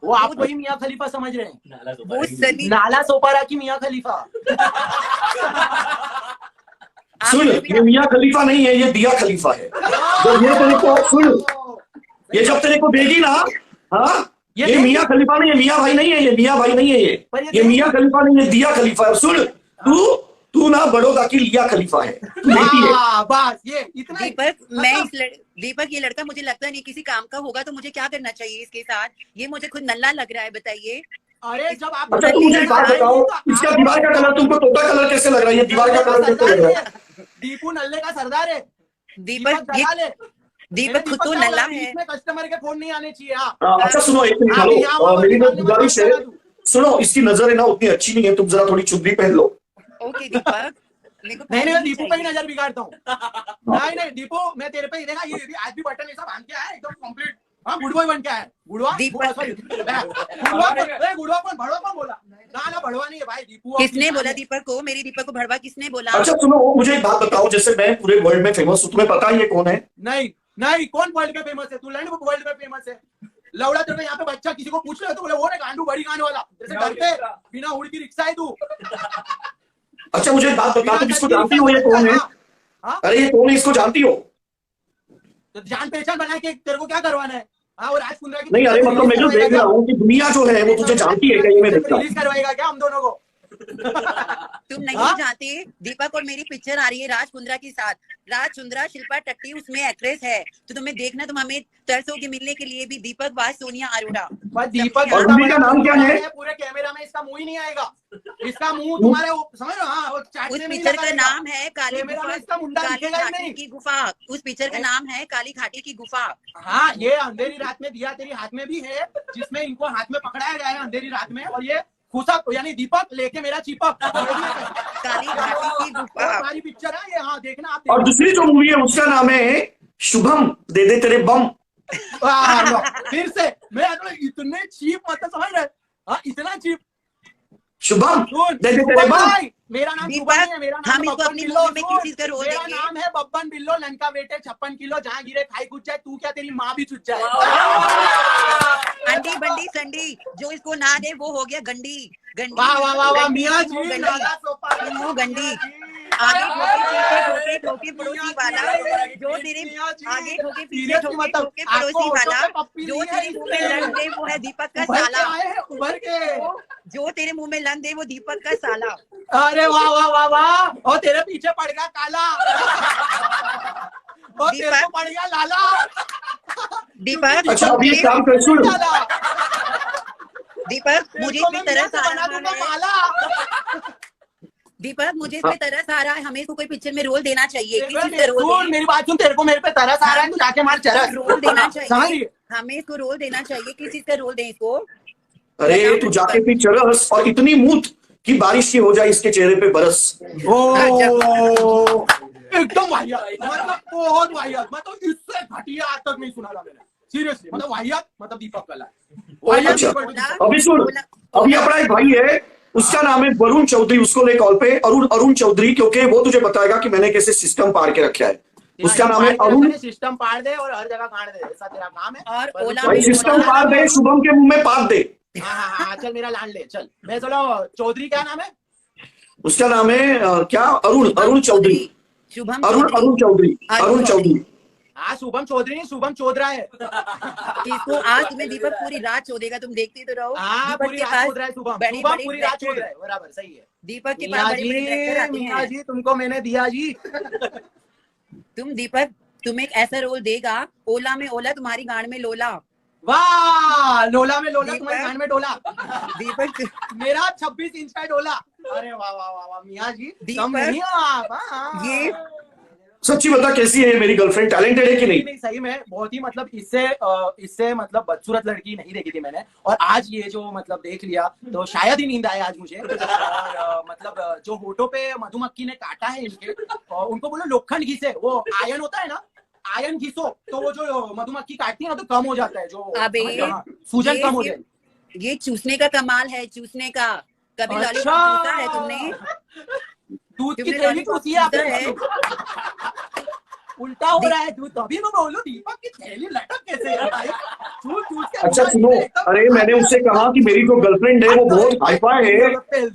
वो आपको ही मियां खलीफा समझ रहे हैं। वो नाला सोपारा की मियां खलीफा। सुन, ये मियां खलीफा नहीं है, ये दिया खलीफा है। जब ये तेरे को सुन, ये जब तेरे को देगी ना, हाँ ये मियां खलीफा नहीं है, मियां भाई नहीं है, ये मियां भाई नहीं है, ये मियां खलीफा नहीं है, दिया खलीफा है। सुन तू ना बड़ौदा की लिया खलीफा है, तू बेटी है। बस ये इतना। दीपक ये लड़का मुझे लगता नहीं किसी काम का होगा, तो मुझे क्या करना चाहिए इसके साथ? ये मुझे खुद नल्ला लग रहा है, बताइए। अरे जब आप, अच्छा तुम मुझे बात बताओ, इसका दीवार का कलर तुमको तोता कलर कैसे लग रहा है? ये दीवार का कलर कैसे लग रहा है? दीपू नल्ले का सरदार है। दीपक खुद तो नल्ला है। इसमें कस्टमर के फोन नहीं आने चाहिए। अच्छा सुनो, एक मिनट हेलो, मेरी ना गुजारिश है, सुनो इसकी नजर है ना उतनी अच्छी नहीं है, तुम जरा थोड़ी चुन्नी पहन लो। ओके दीपक, नहीं दीपू पे ही नजर बिगाड़ता हूँ। नहीं दीपू, मैं तेरे पे ही देखा, ये आज भी बटन ऐसा बांध के आया एकदम कंप्लीट। हाँ गुड बॉय बन के आया। गुड़वा कौन बोला? ना भड़वा नहीं है भाई, दीपू। किसने बोला दीपक को? मेरी दीपक को भड़वा किसने बोला? अच्छा सुनो, मुझे एक बात बताओ, जैसे मैं पूरे वर्ल्ड में फेमस हूँ, तुम्हें पता है ये कौन है? नहीं कौन वर्ल्ड में फेमस है? तू लैंड वर्ल्ड में फेमस है। लौड़ा तेरे यहाँ पे बच्चा किसी को पूछ ले तो बोले वो ना गांडू बड़ी गांड वाला, जैसे घर पे बिना उड़ती रिक्शा है तू। अच्छा मुझे बात बता, तुम इसको जानती हो ये कौन है? अरे ये कौन है, इसको जानती हो? तो जान पहचान बना के तेरे को क्या करवाना है? हाँ वो राज कुंद्रा की नहीं, अरे मतलब मैं जो देख रहा हूँ कि दुनिया जो है वो तुझे जानती है, कहीं मैं देख रहा हूँ। रिलीज करवाएगा क्या हम दोनों को? तुम नहीं जानते, दीपक और मेरी पिक्चर आ रही है राज कुंद्रा के साथ। राज कुंद्रा शिल्पा टट्टी उसमें एक्ट्रेस है, तो तुम्हें देखना, तुम हमें तरस होगी मिलने के लिए भी। दीपक वाज सोनिया अरोड़ा। दीपक और का नाम क्या है? पूरे कैमरा में इसका मुंह ही नहीं आएगा, इसका मुंह तुम्हारे समझ लो। हाँ उस पिक्चर का नाम है काली घाटी की गुफा। उस पिक्चर का नाम है काली घाटी की गुफा। हाँ ये अंधेरी रात में दिया तेरी हाथ में भी है, जिसमें इनको हाथ में पकड़ाया गया है अंधेरी रात में, और ये खुशक यानी दीपक लेके मेरा चिपक। काली घाटी की गुफा हमारी पिक्चर है ये, हाँ देखना आप। और दूसरी जो मूवी है उसका नाम है शुभम दे दे तेरे बम। फिर से मैं इतने चीप, मतलब समझ रहे? हाँ इतना चीप। शुभम सुन, दे दे तेरे शुभम बाप। भाई, मेरा नाम शुभम नहीं है, मेरा नाम हम इसको बब्बन अपनी बिल्लो। मूवी में सुन, किस चीज का रोल मेरा देंगे? नाम है बब्बन बिल्लो, लंका बेटे 56 किलो, जहाँ गिरे खाई कुछ जाए, तू क्या तेरी माँ भी चुच जाए। अंडी बंडी संडी, जो इसको ना दे वो हो गया गंडी। गंडी वाह वाह वाह वाह, गंडी, मियाँ तुम हो जी, गंडी, लाला सोपा, तुम हो गंडी। मियाँ जी। आगे ठोके पीछे ठोके ठोके पड़ोसी मियाँ वाला, जी, जो तेरे मियाँ जी, आगे ठोके पीछे सीरियसली ठोके मतलब ठोके आपको पड़ोसी होठों वाला, पे पप्पी जो ली है तेरे मुंह में इसने। लन दे वो है दीपक का उभर के साला। आए हैं, उभर के। जो तेरे मुंह में लन दे वो दीपक का साला। अरे वाह वाह वाह वाह, और तेरे पीछे पड़ गया काला, और तेरे दीपक। को पड़ गया लाला। दीपक अच्छा अभी एक काम कर, सुन लाला, दीपक मुझे तेरे को इस मैं पे मियाँ तरस से आ बना रहा दूंगा है। माला। दीपक मुझे इस पे तरस आ रहा है, हमें इसको कोई पिक्चर में रोल देना चाहिए। किस चीज का सुन रोल मेरी बात सुन, तेरे को मेरे पे तरस आ रहा है, तू जाके मार चरस। रोल देना समझ रही चाहिए, है? हमें इसको रोल देना चाहिए। किस चीज का रोल दें इसको? अरे तू जाके पी चरस और इतनी मूत कि बारिश की हो जाए इसके चेहरे पे बरस। ओ एकदम वाहियात, मतलब बहुत वाहियात, मतलब इससे घटिया आज तक नहीं सुना था मैंने, सीरियसली, मतलब वाहियात, मतलब दीपक कला। वाहियात अच्छा equal to दीपक। अभी सुन, अभी अपना एक भाई है, उसका नाम है वरुण चौधरी, उसको ले कॉल पे। अरुण चौधरी, क्योंकि वो तुझे बताएगा कि मैंने कैसे सिस्टम पार के रखा है। उसका नाम है अरुण। सिस्टम पाड़ दे और हर जगह गाड़ दे, ऐसा तेरा काम है। और ओला भाई सिस्टम पार दे, शुभम के मुंह में पार दे। हाँ हाँ हाँ, चल मेरा लान ले, चल। मैं चलो, चौधरी क्या नाम है? उसका नाम है क्या, अरुण चौधरी। शुभम अरुण चौधरी। हाँ, शुभम चौधरी नहीं, शुभम चौधरा है। किसको आज तुम्हें दीपक पूरी रात चोदेगा, तुम देखते तो रहो। हाँ, दीपक पूरी के रात पास चौधरा है शुभम, बड़ी शुभम बड़ी पूरी रात director- चौधरा है, बराबर, सही है। दीपक के पास मियाँ बड़े बड़े डायरेक्टर आते मियाँ हैं। जी, तुमको मैंने दिया जी। तुम दीपक, तुम एक ऐसा रोल देगा, ओला में ओला तुम्हारी गांड में लोला। वाह, लोला में लोला, दीपक। तुम्हारे कान में डोला। दीपक मेरा 26 इंच का डोला। अरे वाह वाह वाह वाह, मियाँ जी दीपक, कम नहीं हो आप। हाँ। ये सच्ची बता, कैसी है मेरी गर्लफ्रेंड, टैलेंटेड है कि नहीं? नहीं सही में बहुत ही, मतलब इससे मतलब बदसूरत लड़की नहीं देखी थी मैंने, और आज ये जो मतलब देख लिया तो शायद ही नींद आए आज मुझे। और मतलब जो होठों पे मधुमक्खी ने काटा है इनके, उनको बोलो लोखंड घिसे, वो आयन होता है ना, आयन घिसो तो वो जो मधुमक्खी काटती है ना तो कम हो जाता है, जो अबे, हाँ, सूजन कम हो ये जाए। ये चूसने का कमाल है, चूसने का। कभी अच्छा। लॉलीपॉप चूसा है तुमने? दूध की तुमने थैली लॉलीपॉप चूसी है आपने? चूसा है? उल्टा हो रहा है दूध, तभी मैं बोलूं दीपक की थैली लटक कैसे है भाई? चूस चूस के अच्छा उठा सुनो, दी एकदम। अरे मैंने उससे कहा कि मेरी जो गर्लफ्रेंड है वो बहुत हाईफाई है।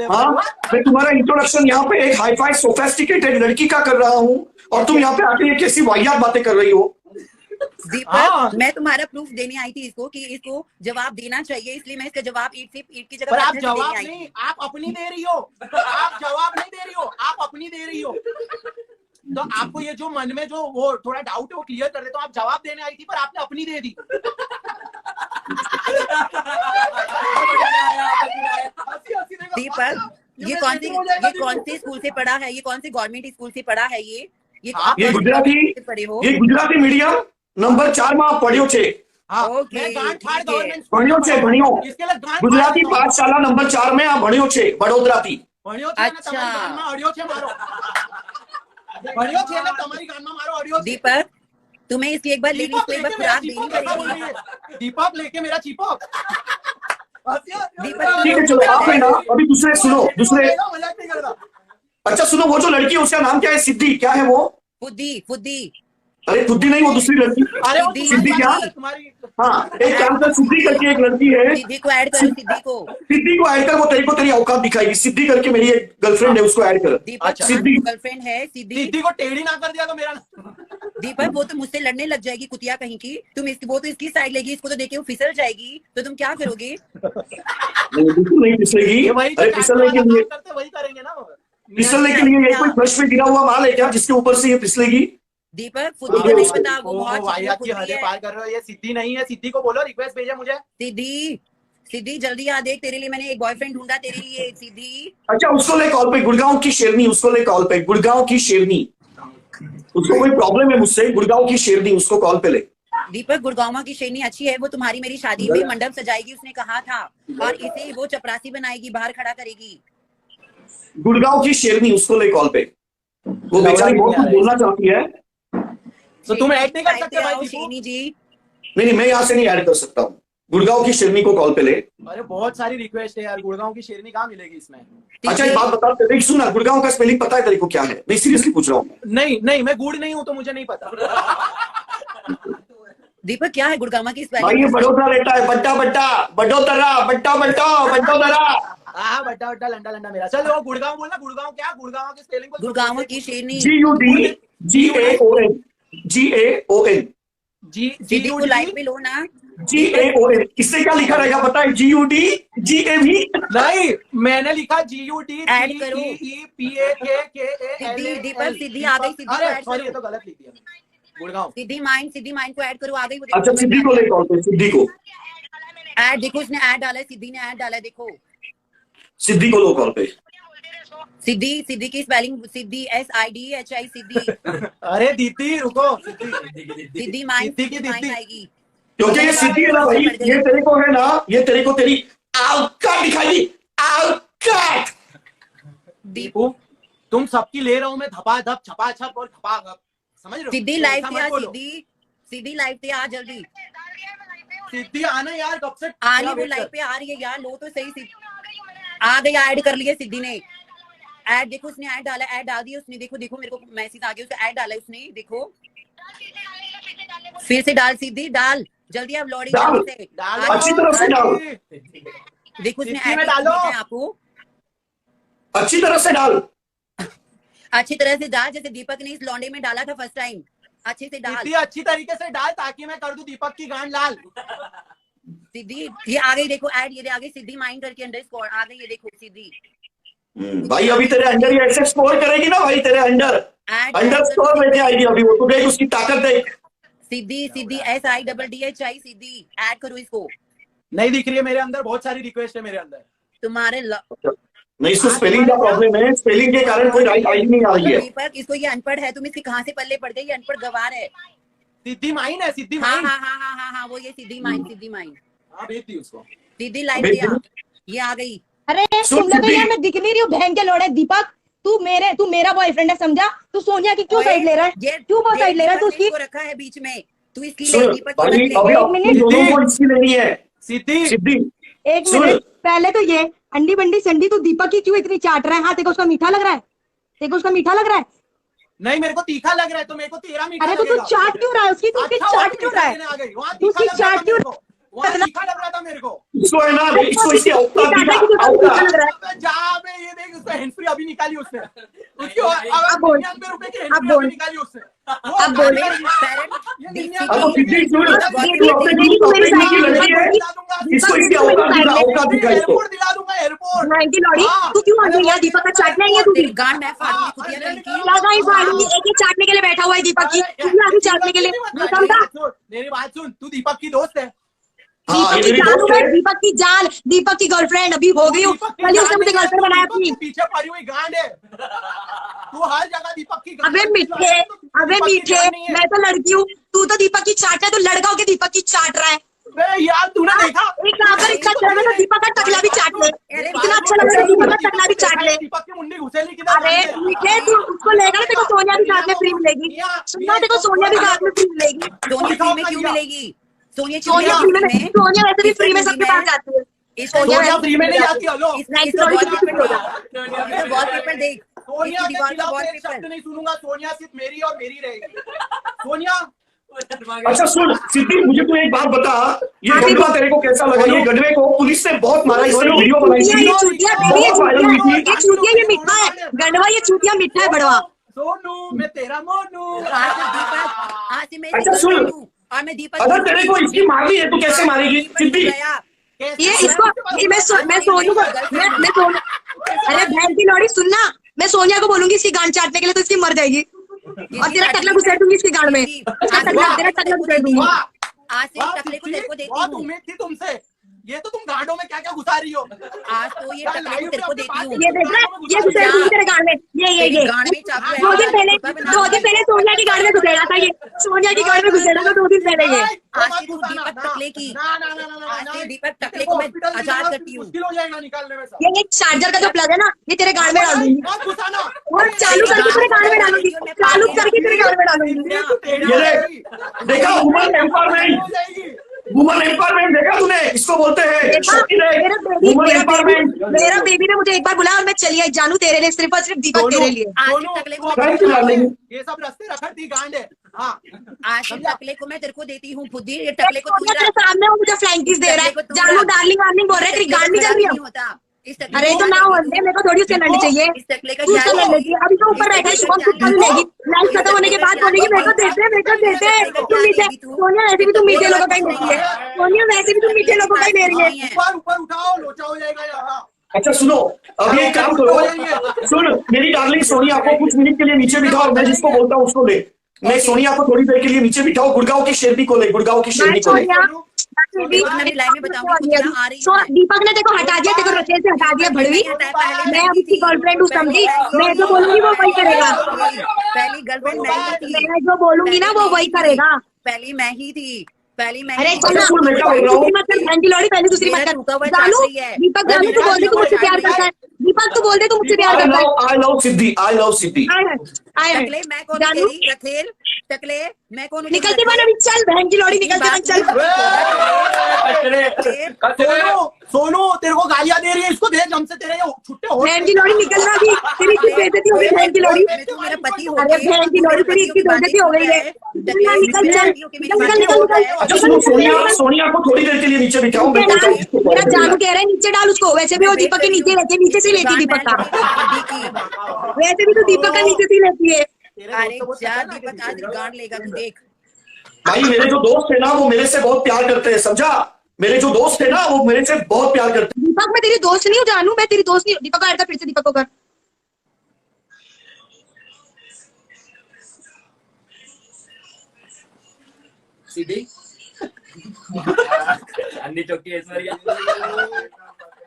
हाँ, मैं तुम्हारा इंट्रोडक्शन यहाँ पे एक हाईफाई सोफेस्टिकेटेड लड़की का कर रहा हूँ, और तुम यहाँ पे आके ये कैसी वाहियात बातें कर रही हो। दीपक, मैं तुम्हारा प्रूफ देने आई थी इसको कि इसको जवाब देना चाहिए, इसलिए मैं इसका जवाब ईट की जगह पर आप पत्थर से जवाब देने आई नहीं, थी। आप अपनी दे रही हो। आप जवाब नहीं दे रही हो, आप अपनी दे रही हो। तो आपको ये जो मन में जो वो थोड़ा डाउट है वो क्लियर कर दे, तो आप जवाब देने आई थी पर आपने अपनी दे दी। दीपक, ये कौन से स्कूल से पढ़ा है? ये कौन से गवर्नमेंट स्कूल से पढ़ा है? ये आप ये कौन से गुजराती, गवर्नमेंट से पढ़े हो? ये गुजराती मीडियम नंबर 4 में पढ़ियो छे। हाँ, ओके, मैं गांठ फाड़ ठीक है। गवर्नमेंट स्कूल भणियो में छे, पढ़ा हूँ। भणियो। इसके लिए गांठ गुजराती फाड़ देता हूँ। पाठशाला नंबर 4 में आ भणियो छे, वडोदराती। ભણ્યો છે ને તમારી ગાનમાં અડ્યો છે મારો. ભણ્યો છે ને તમારી ગાનમાં મારો અડ્યો છે. दीपक, तुम्हें इसकी एक बार लेनी, दीपक इसको एक बार लेके मेरा खुराक देनी चिपक ऐसा बोल रही पड़ेगी। है. दीपक लेके मेरा चिपक. दीपक, ठीक है चलो, आप है ना, अभी दूसरे सुनो, दूसरे। मजाक नहीं कर रहा. अच्छा सुनो, वो जो लड़की है उसका नाम क्या है? सिद्धि, क्या है वो? फुद्दी। अरे खुदी नहीं, वो दूसरी लड़की। अरे वो सिद्धि क्या? तुम्हारी हाँ, एक काम कर, सिद्धि करके एक लड़की है, सिद्धि को ऐड करो, सिद्धि को। सिद्धि को ऐड कर, वो तेरी को तेरी औकात दिखाएगी। सिद्धि करके मेरी एक गर्लफ्रेंड है, उसको ऐड कर। दीपक, अच्छा। सिद्धि। गर्लफ्रेंड है सिद्धि। सिद्धि को टेढ़ी ना कर दिया तो मेरा. दीपक, वो तो मुझसे लड़ने लग जाएगी, कुतिया कहीं की। वो तो इसकी साइड लेगी, इसको तो देखे वो फिसल जाएगी, तो तुम क्या करोगे? नहीं, बिल्कुल नहीं फिसलेगी। ये वही अरे फिसलने के लिए, करते वही करेंगे ना. फिसलने के लिए ये कोई फर्श में गिरा हुआ माल है क्या जिसके ऊपर से ये फिसलेगी? दीपक, फुद्दी को नहीं पता, वो ओ, बहुत वाहियात की फुद्दी हदें है। पार कर रहे हो. ये सिद्धि नहीं है. सिद्धि को बोलो रिक्वेस्ट भेजे मुझे. सिद्धि जल्दी आ देख, तेरे लिए मैंने एक बॉयफ्रेंड ढूंढा तेरे लिए। सिद्धि, अच्छा उसको ले कॉल पे, गुड़गांव की शेरनी, उसको ले कॉल पे, गुड़गांव की शेरनी। उसको कोई प्रॉब्लम है मुझसे, गुड़गांव की शेरनी, उसको कॉल पे ले। दीपक, गुड़गांव की शेरनी अच्छी है, वो तुम्हारी मेरी शादी में मंडप सजाएगी, उसने कहा था। और इसे वो चपरासी बनाएगी, बाहर खड़ा करेगी। गुड़गांव की शेरनी, उसको ले कॉल पे। वो बेचारी बहुत कुछ बोलना चाहती है। तो तुम ऐड नहीं कर सकते भाई आओ, दीपू? शेरनी जी। नहीं, मैं यहाँ से नहीं ऐड कर सकता हूँ। गुड़गांव की शेरनी को कॉल पे ले। अरे बहुत सारी रिक्वेस्ट है यार, गुड़गांव की शेरनी कहाँ मिलेगी इसमें? अच्छा एक बात बता, तेरे सुना, गुड़गांव का स्पेलिंग पता है तेरे को क्या है? मैं सीरियसली पूछ रहा हूँ। नहीं नहीं, मैं गुड़ नहीं हूँ तो मुझे नहीं पता। दीपक क्या है गुड़गामा की भाई ये बड़ोदरा रहता है, बड्डा बड्डा बड्डोदरा बड्डा बड्डा बड्डोदरा। हाँ बड्डा बड्डा लंडा लंडा मेरा। चलो गुड़गांव बोलना, गुड़गांव क्या? गुड़गांव की स्पेलिंग बोल। गुड़गामा की शेरनी GUDGAON GAON दीदी को लाइट पे लो ना। GAON इससे क्या लिखा रहेगा पता है? GUDGAV। नहीं मैंने लिखा GUD ऐड करो। PAKKA। दीपक सिद्धि आ गई, सिद्धि अरे को ऐड सॉरी, ये करो। तो गलत लिख दिया मैंने। गुड़गांव सिद्धि माइंड को ऐड करो, आ गई वो। अच्छा सिद्धि को ले कॉल पे, सिद्धि को ऐड देखो, उसने ऐड डाला है, सिद्धि ने ऐड डाला है, देखो सिद्धि को लो कॉल पे। सिद्धि की स्पेलिंग सिद्धि SIDHI सिद्धि। अरे दीदी रुको, सिद्धि माइंड आएगी। क्योंकि ये सिद्धि है ना भाई, ये तेरे को है ना, ये तेरे को तेरी औकात दिखाई, औकात। दीपू तुम सबकी ले रहा हूँ मैं, धपा धप छपा छप और धपा धप, समझ रहे हो? सिद्धि लाइव पे आ, सिद्धि लाइव पे आ जल्दी। सिद्धि आना यार, कब से आ रही वो लाइव पे आ रही है यार, लो तो सही। सिद्धि आ गई, ऐड कर लिया सिद्धि ने। ऐड देखो, उसने ऐड डाला, ऐड डाल दिया उसने। देखो देखो मेरे को मैसेज आ गया, उसने ऐड डाला उसने, देखो फिर से डाल सिद्धि, डाल जल्दी, आप लौड़ी से अच्छी तरह से डाल, देखो उसने सिद्धि ऐड में डालो। आपको अच्छी तरह से डाल, अच्छी तरह से डाल, जैसे दीपक ने इस लौंडे में डाला था फर्स्ट टाइम। अच्छे से डाल सिद्धि, अच्छी तरीके से डाल ताकि मैं कर दूं दीपक की गांड लाल। सिद्धि ये आ गई, देखो ऐड, ये आ गई सिद्धि माइंड करके अंडरस्कोर आ गई, ये देखो सिद्धि। भाई अभी तेरे अंडर ये ऐसे स्कोर करेगी ना भाई, तेरे अंडर स्कोर लेके आएगी अभी वो, तो देख उसकी ताकत देख। सिद्धि SIDDHI सिद्धि, ऐड करो इसको। नहीं दिख रही है मेरे अंदर, बहुत सारी रिक्वेस्ट है मेरे अंदर। तुम्हारे नहीं, इसको स्पेलिंग का प्रॉब्लम है, स्पेलिंग के कारण कोई राइट आई नहीं आ रही है। दीपक इसको, ये अनपढ़ है, तुम इसके कहाँ से पल्ले पड़ गए? ये अनपढ़ गवार है। सिद्धि माइन है, सिद्धि हाँ माइन। हाँ वो ये सिद्धि माइंड। हाँ भेज दी उसको। सिद्धि लाइव पे आ, ये आ गई। अरे तुम लोग यार, मैं दिख नहीं रही हूँ बहन के लोड़े। दीपक तू मेरा बॉयफ्रेंड है, समझा? तू सोनिया की क्यों साइड ले रहा है? क्यों वो साइड ले रहा है? तू उसकी रखा है बीच में, तू इसकी दीपक दोनों को इसकी लेनी है। सिद्धि सिद्धि एक मिनट, पहले तो ये अंडी बंडी संडी तू दीपक की क्यों इतनी चाट रहा है? हाँ, तेरे को उसका मीठा लग रहा है? तेरे को उसका मीठा लग रहा है? नहीं, मेरे को तीखा लग रहा है तो मेरे को तेरा मीठा अरे तो तू चाट क्यों रहा है उसकी? तू उसकी चाट क्यों रहा है? तू उसकी चाट क्यों? वहाँ तीखा लग रहा था मेरे को। इसको है ना, इसको इसकी औकात दिखा, औकात। जहाँ पे ये देख, उसका हैंड फ्री अभी निकाली उसने, उसकी अब बोल, 99 रुपए की अब हैंड बोल। फ्री निकाली उसने। अब बोल। इसको इसकी औकात दिखा इसको। एयरपोर्ट दिला दूंगा, एयरपोर्ट। नाइनटी लौड़ी, तू क्यों आ गई यार? दीपक का चाट नहीं है? तू भी गांड मैं फाड़ूंगी कुतिया लड़की। लगा ही फाड़ूंगी। एक ही चाटने के लिए बैठा हुआ है दीपक की, तू भी आगे चाटने के लिए। मैं समझा? मेरी बात सुन, तू दीपक की दोस्त है। दीपक की जान है, दीपक की जान, दीपक की गर्लफ्रेंड अभी हो गई हूँ। कल उसने मुझे गर्लफ्रेंड बनाया अपनी। पीछे पड़ी हुई गांड है तू, हर जगह दीपक की गांड। अबे मीठे, मैं तो लड़की हूँ, तू तो दीपक की चाट है, तो लड़का होके दीपक की चाट रहा है। यार तूने देखा, एक काम कर, इतना अच्छा लगा तो दीपक का टकला भी चाट ले। इतना अच्छा लगा तो दीपक का टकला भी चाट ले। दीपक की मुंडी घुसेली किधर? अरे मीठे, तू उसको लेगा ना, तेरे को सोनिया भी साथ में फ्री मिलेगी। सुनना, तेरे को सोनिया भी साथ में फ्री मिलेगी। सोनिया फ्री में क्यों मिलेगी? सोनिया सोनिया फ्री में, सोनिया वैसे भी फ्री में सबके पास जाती है। सोनिया फ्री में नहीं जाती। हेलो, वॉलपेपर देख, सोनिया के दीवार का खिलाफ एक वॉलपेपर। शब्द नहीं सुनूंगा। सोनिया सिर्फ मेरी और मेरी रहेगी। सोनिया अच्छा सुन सिद्धि, मुझे तू एक बात बता, ये गंडवा तेरे को कैसा लगा? ये गंडवे को पुलिस ने बहुत मारा, इसने वीडियो बनाई थी, ये चूतिया बेबी, ये चूतिया, ये मीठा है गंडवा, ये चूतिया मीठा है बड़वा। सोनू मैं तेरा मोनू। आज से मैं अच्छा सुन, और मैं दीपक, अगर तेरे को इसकी मारनी है तो कैसे मारेगी सिद्धि? ये इसको, मैं सोनू को, मैं सोनू, अरे बहन की लौड़ी सुनना, मैं सोनिया को बोलूंगी इसकी गांड चाटने के लिए, तो इसकी मर जाएगी और तेरा टकला घुसेड़ दूंगी इसकी गांड में। तेरा टकला घुसेड़ दूंगी। आज से टकले को तेरे को देती बहुत हूँ। उम्मीद थी तुमसे। ये तो तुम गांडों में क्या क्या घुसा रही हो। आज तो ये टकले को तेरे को देती हूँ। ये देख रहा है, ये घुसेड़ दूंगी तेरे गांड में। ये गांड में चाकू है। 2 दिन पहले सोनिया की गांड में घुसेड़ा था, ये सोनिया की गांड में घुसेड़ा था 2 दिन पहले। ये आज से तू दीपक टकले की, आज से दीपक टकले को मैं आजाद करती हूँ। मुश्किल हो जाएगा निकालने में। ये चार्जर का जो प्लग है ना, ये तेरे गांड में डाल दूंगी और चालू करके तेरे गांड में डालूंगी, चालू करके तेरे गांड में डालूंगी। ये देखा, वुमन एम्पावरमेंट, वुमन एम्पावरमेंट देखा तूने, इसको बोलते हैं वुमन एम्पावरमेंट। मेरा बेबी ने मुझे एक बार बुलाया और मैं चली आई जानू तेरे लिए, सिर्फ और सिर्फ दीपक तेरे लिए। आज टकले को थैंक यू डार्लिंग। ये सब रास्ते रखड़ थी गांड है। हाँ आज टकले को मैं तेरे को देती हूँ खुद ही, ये टकले को तू तेरे सामने वो मुझे फ्लाइंग किस दे रहा है, जानू डार्लिंग वार्निंग बोल रहा है, तेरी गांड नहीं चल रही है। होता इस टकले अरे तो ना होने, मेरे को थोड़ी उससे लड़नी चाहिए, इस टकले का तू उससे लड़ लेगी। अभी तो ऊपर बैठा है शुभम, खुद कर लेगी, लाइफ खत्म होने के बाद बोलेगी मेरे को देते तुम मीठे। सोनिया वैसे भी तुम मीठे लोगों का ही देती है, सोनिया वैसे भी तुम मीठे लोगों का ही दे रही है। ऊपर ऊपर उठाओ, लोचा हो जाएगा यहाँ। अच्छा सुनो, अभी एक काम करो, सुन मेरी डार्लिंग सोनिया को कुछ मिनट के लिए नीचे बिठाओ, मैं जिसको बोलता हूँ उसको ले। मैं सोनिया को थोड़ी देर के लिए नीचे बिठाओ, गुड़गांव की शेरनी को ले, गुड़गांव की शेरनी को ले। दीपक ने देखो हटा दिया, देखो रचेल से हटा दिया भड़वी। मैं अब उसकी गर्लफ्रेंड हूँ समझी, मैं जो बोलूंगी वो वही करेगा। पहली गर्लफ्रेंड मैं जो बोलूंगी ना वो वही करेगा। पहली मैं ही थी, पहली मैं अरे ही चल ना, दूसरी मत कर, बहन की लौड़ी, पहले दूसरी मत कर। जानू दीपक, जानू तू बोल दे तू मुझसे प्यार करता है, दीपक तू बोल दे तू मुझसे प्यार करता है। I love Siddhi, I love Siddhi. टकले मैं कौन जानू तेरी रखेल, टकले मैं कौन हूँ? निकलती बन अभी, चल बहन की लौड़ी निकलती बन, चल। सोनू सोनू तेरे को गालियां दे रही है, इसको देख हमसे तेरे ये छुट्टे हो। बहन की लौड़ी निकलना भी, तेरी इतनी बेइज्जती हो गई बहन की लौड़ी। तू मेरा पति हो अरे बहन की लौड़ी तेरी इतनी बेइज्जती हो गई है, निकल निकल चल, निकल निकल अच्छा सुनो, सोनिया को थोड़ी देर के लिए नीचे बिठाओ, मैं निकल। मेरा जानू कह रहा है नीचे डाल उसको, वैसे भी वो दीपक के नीचे रहती है, नीचे से लेती दीपक का, वैसे भी तो दीपक का नीचे से लेती है। अरे जा दीपक, आज गांड लेगा तू देख। भाई मेरे जो दोस्त थे ना वो मेरे से बहुत प्यार करते हैं, समझा? मेरे जो दोस्त थे ना वो मेरे से बहुत प्यार करते हैं। दीपक मैं तेरी दोस्त नहीं हूँ जानू, मैं तेरी दोस्त नहीं हूँ। दीपक को ऐड कर, फिर से दीपक को कर। सीधी अन्नी चौकी ऐश्वर्या।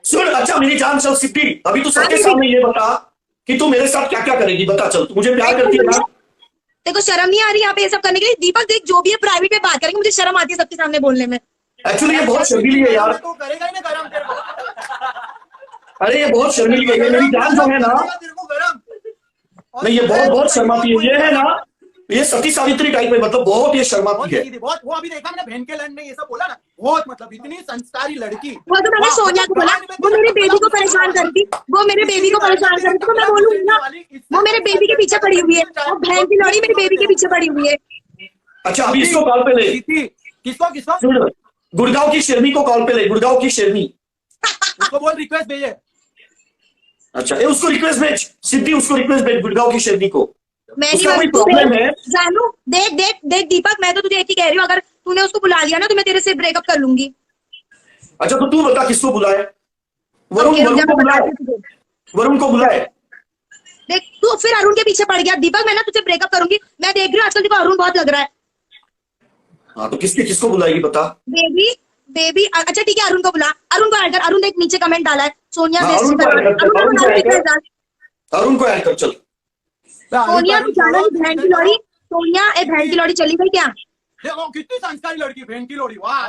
सुन, अच्छा मेरी जान चल सिद्धि, अभी तू सबके सामने ये बता कि तू मेरे साथ क्या क्या करेगी, बता चल। तू मुझे प्यार करती है ना? देखो शर्म नहीं आ रही यहाँ पे ये सब करने के लिए? दीपक देख, जो भी है प्राइवेट में बात करेंगे, मुझे शर्म आती है सबके सामने बोलने में। एक्चुअली ये बहुत शर्मीली है यार। तो करेगा ही ना गरम तेरे को। अरे ये बहुत शर्मीली है, मेरी जान जो है ना, तेरे को गरम। नहीं ये बहुत बहुत शर्माती है, ये है ना, ये सती सावित्री टाइप है, मतलब बहुत ये शर्माती है। बहुत वो अभी देखा मैंने बहन के लैंड में ये सब बोला ना, बहुत मतलब इतनी संस्कारी लड़की। वो तो मैंने सोनिया को बोला, वो मेरे बेबी को परेशान करती, वो मेरे बेबी को परेशान करती, तो मैं बोलूंगी ना वो मेरे बेबी के पीछे पड़ी हुई है, वो बहन की लौड़ी मेरी बेबी के पीछे पड़ी हुई है। अच्छा अभी इसको कॉल पे ले, किसको किसको? सुन, गुड़गांव की शेरनी को कॉल पे ले, गुड़गांव की शेरनी। उसको बोल रिक्वेस्ट भेजे। अच्छा ये उसको रिक्वेस्ट भेज सिद्धि, उसको रिक्वेस्ट भेज गुड़गांव की शेरनी को। मैं उसका कोई नहीं प्रॉब्लम है? जानू देख देख देख दीपक, मैं तो तुझे एक ही कह रही हूँ, अगर तूने उसको बुला लिया ना तो मैं तेरे से ब्रेकअप कर लूंगी। अच्छा तो तू बता किसको बुलाए? वरुण को बुलाए, वरुण को बुलाए। देख तू फिर अरुण के पीछे पड़ गया। दीपक मैं ना तुझे ब्रेकअप करूंगी, मैं देख रही हूँ आजकल देखो अरुण बहुत लग रहा है। हाँ तो किसको बुलाएगी बता? बेबी बेबी अच्छा ठीक है, अरुण को बुला, अरुण को ऐड कर। अरुण देख नीचे कमेंट डाला है, सोनिया हाँ, अरुण को ऐड कर चल। सोनिया तू जाना नहीं, बहन की लौड़ी, सोनिया ए बहन की लौड़ी चली गई क्या? देखो कितनी संस्कारी लड़की, बहन की लोड़ी। वाह